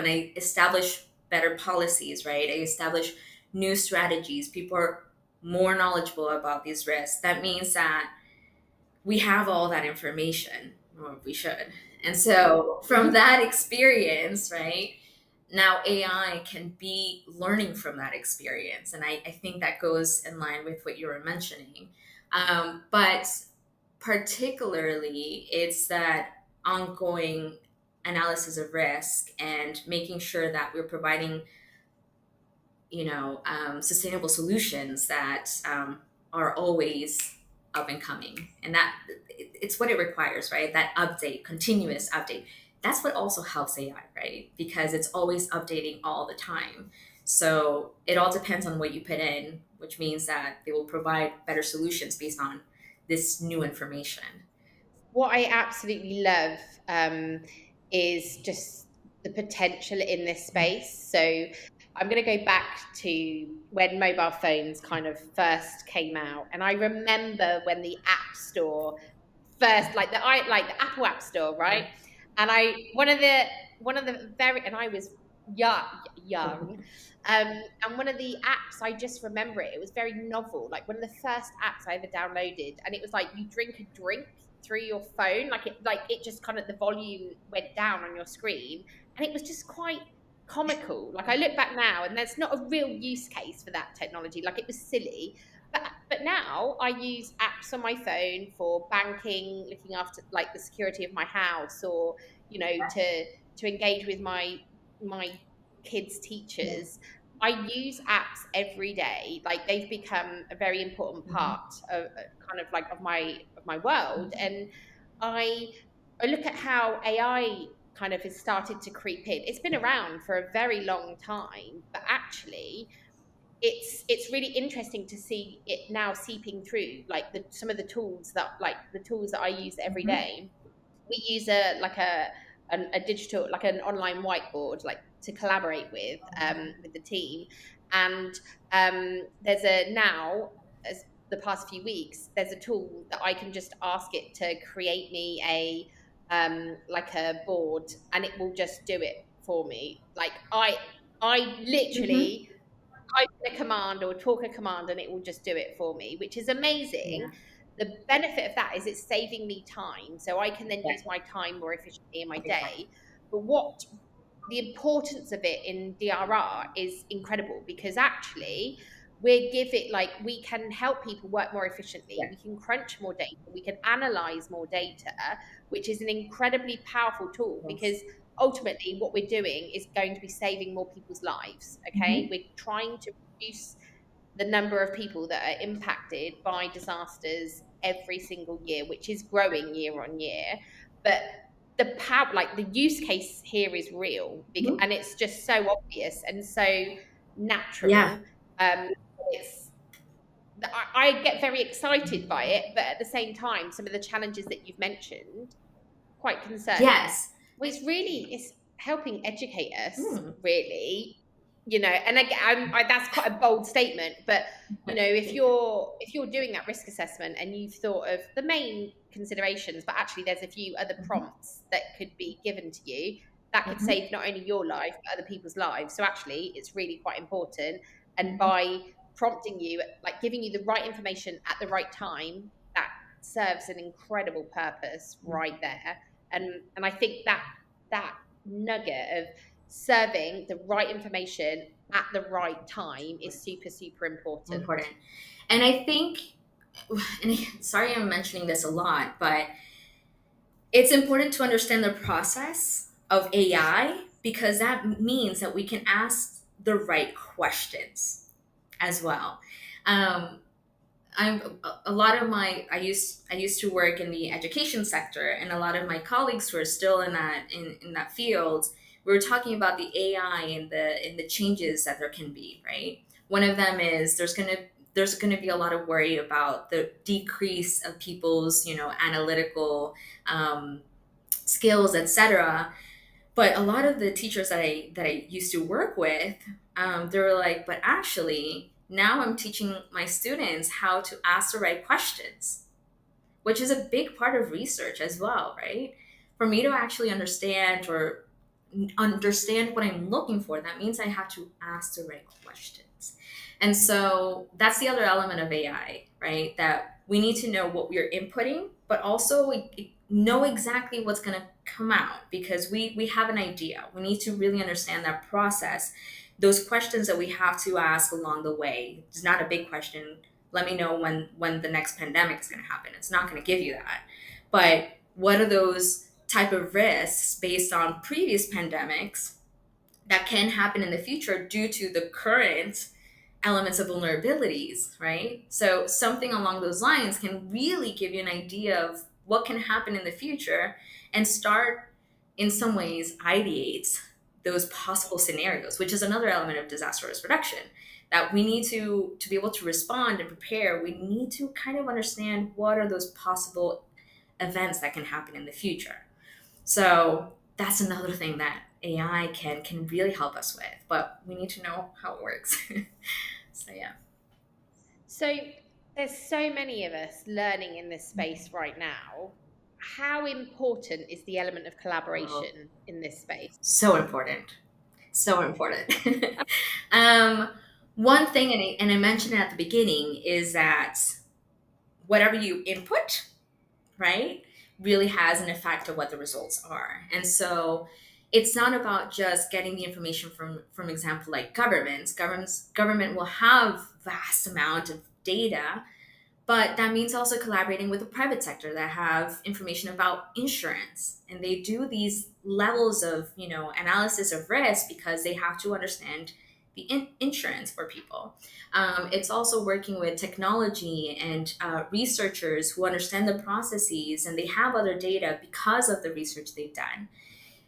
I establish better policies, right? I establish new strategies, people are more knowledgeable about these risks. That means that we have all that information, or we should. And so from that experience, right, now AI can be learning from that experience. And I think that goes in line with what you were mentioning. But particularly, it's that ongoing analysis of risk and making sure that we're providing, sustainable solutions that are always up and coming. And that it's what it requires, right? That update, continuous update. That's what also helps AI, right? Because it's always updating all the time. So it all depends on what you put in, which means that they will provide better solutions based on this new information. What I absolutely love is just the potential in this space. So I'm going to go back to when mobile phones kind of first came out, and I remember when the App Store first, like the Apple App Store, right? And one of the and I was young, and one of the apps, I just remember it was very novel, like one of the first apps I ever downloaded, and it was like you drink a drink through your phone, like it just kind of, the volume went down on your screen, and it was just quite comical. Like I look back now and there's not a real use case for that technology, like it was silly, but now I use apps on my phone for banking, looking after like the security of my house, or to engage with my kids' teachers. I use apps every day. Like they've become a very important part of kind of like of my world. And I look at how AI kind of has started to creep in. It's been around for a very long time, but actually it's really interesting to see it now seeping through, like some of the tools that I use every day. We use a digital, like an online whiteboard, like to collaborate with the team. And there's as the past few weeks, there's a tool that I can just ask it to create me a board, and it will just do it for me. Like I literally type a command or talk a command, and it will just do it for me, which is amazing. The benefit of that is it's saving me time, so I can then use my time more efficiently in my day. But what the importance of it in DRR is incredible, because actually we can help people work more efficiently. We can crunch more data, we can analyze more data, which is an incredibly powerful tool, because ultimately what we're doing is going to be saving more people's lives. Okay, we're trying to reduce the number of people that are impacted by disasters every single year, which is growing year on year. But the power, like the use case here is real, and it's just so obvious and so natural. I get very excited by it, but at the same time, some of the challenges that you've mentioned, quite concerning. Yes. Well, it's helping educate us, really. And again, that's quite a bold statement, but if you're doing that risk assessment and you've thought of the main considerations, but actually there's a few other prompts that could be given to you that could save not only your life but other people's lives. So actually, it's really quite important. And by prompting you, like giving you the right information at the right time, that serves an incredible purpose right there. And I think that nugget of serving the right information at the right time is super, super important. And I think, and sorry I'm mentioning this a lot, but it's important to understand the process of AI, because that means that we can ask the right questions as well. I used to work in the education sector, and a lot of my colleagues who are still in that field, we were talking about the AI and the changes that there can be, right? One of them is there's going to be a lot of worry about the decrease of people's, analytical skills, etc. But a lot of the teachers that I used to work with, they were like, but actually, now I'm teaching my students how to ask the right questions, which is a big part of research as well, right? For me to actually understand what I'm looking for, that means I have to ask the right questions. And so that's the other element of AI, right? That we need to know what we're inputting, but also we know exactly what's going to come out, because we have an idea. We need to really understand that process. Those questions that we have to ask along the way. It's not a big question. Let me know when the next pandemic is going to happen. It's not going to give you that. But what are those type of risks based on previous pandemics that can happen in the future due to the current elements of vulnerabilities, right? So something along those lines can really give you an idea of what can happen in the future and start, in some ways, ideate those possible scenarios, which is another element of disaster risk reduction, that we need to be able to respond and prepare. We need to kind of understand what are those possible events that can happen in the future. So that's another thing that AI can really help us with, but we need to know how it works. So yeah. So there's so many of us learning in this space right now. How important is the element of collaboration in this space? So important. One thing, and I mentioned it at the beginning, is that whatever you input, right, really has an effect of what the results are. And so it's not about just getting the information from example, like government will have vast amount of data, but that means also collaborating with the private sector that have information about insurance. And they do these levels of, analysis of risk because they have to understand the insurance for people. It's also working with technology and researchers who understand the processes, and they have other data because of the research they've done.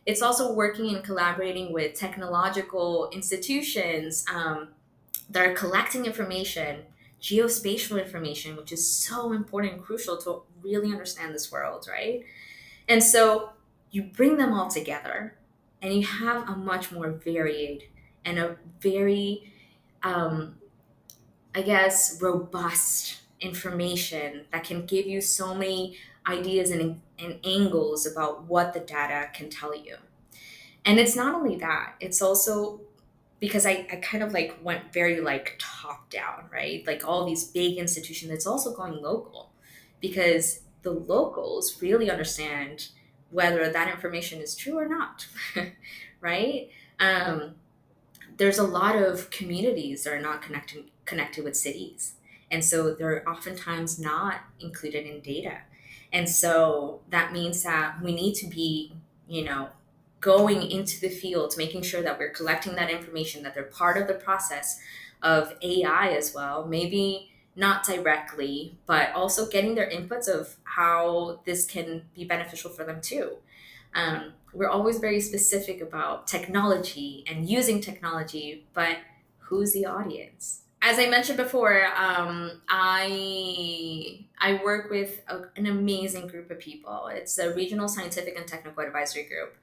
It's also working and collaborating with technological institutions that are collecting information, geospatial information, which is so important and crucial to really understand this world, right? And so you bring them all together and you have a much more varied and a very, robust information that can give you so many ideas and angles about what the data can tell you. And it's not only that, it's also because I kind of went very top down, right? Like all these big institutions, it's also going local because the locals really understand whether that information is true or not, right? There's a lot of communities that are not connected with cities. And so they're oftentimes not included in data. And so that means that we need to be, going into the field, making sure that we're collecting that information, that they're part of the process of AI as well. Maybe not directly, but also getting their inputs of how this can be beneficial for them too. We're always very specific about technology and using technology, but who's the audience? as I mentioned before, I work with an amazing group of people. It's a regional scientific and technical advisory group.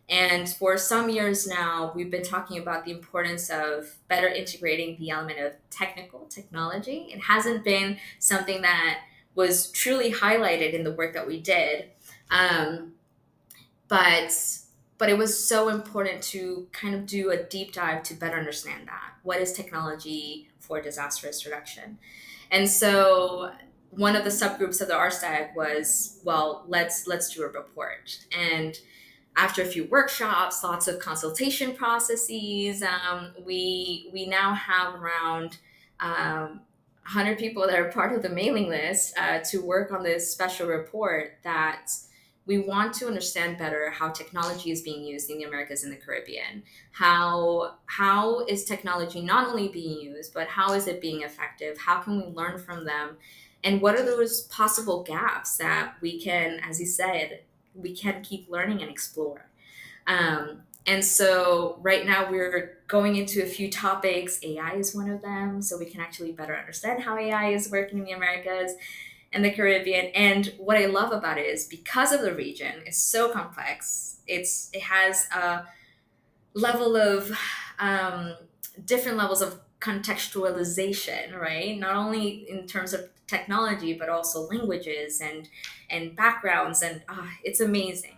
And for some years now, we've been talking about the importance of better integrating the element of technology. It hasn't been something that was truly highlighted in the work that we did. But it was so important to kind of do a deep dive to better understand that. What is technology for disaster risk reduction? And so one of the subgroups of the RSTAG was, well, let's do a report. And after a few workshops, lots of consultation processes, we now have around 100 people that are part of the mailing list to work on this special report that we want to understand better how technology is being used in the Americas and the Caribbean. How is technology not only being used, but how is it being effective? How can we learn from them? And what are those possible gaps that we can, as you said, we can keep learning and explore? And so right now we're going into a few topics. AI is one of them, so we can actually better understand how AI is working in the Americas and the Caribbean. And what I love about it is because of the region, it's so complex. It has a level of different levels of contextualization, right? Not only in terms of technology, but also languages and backgrounds. And it's amazing.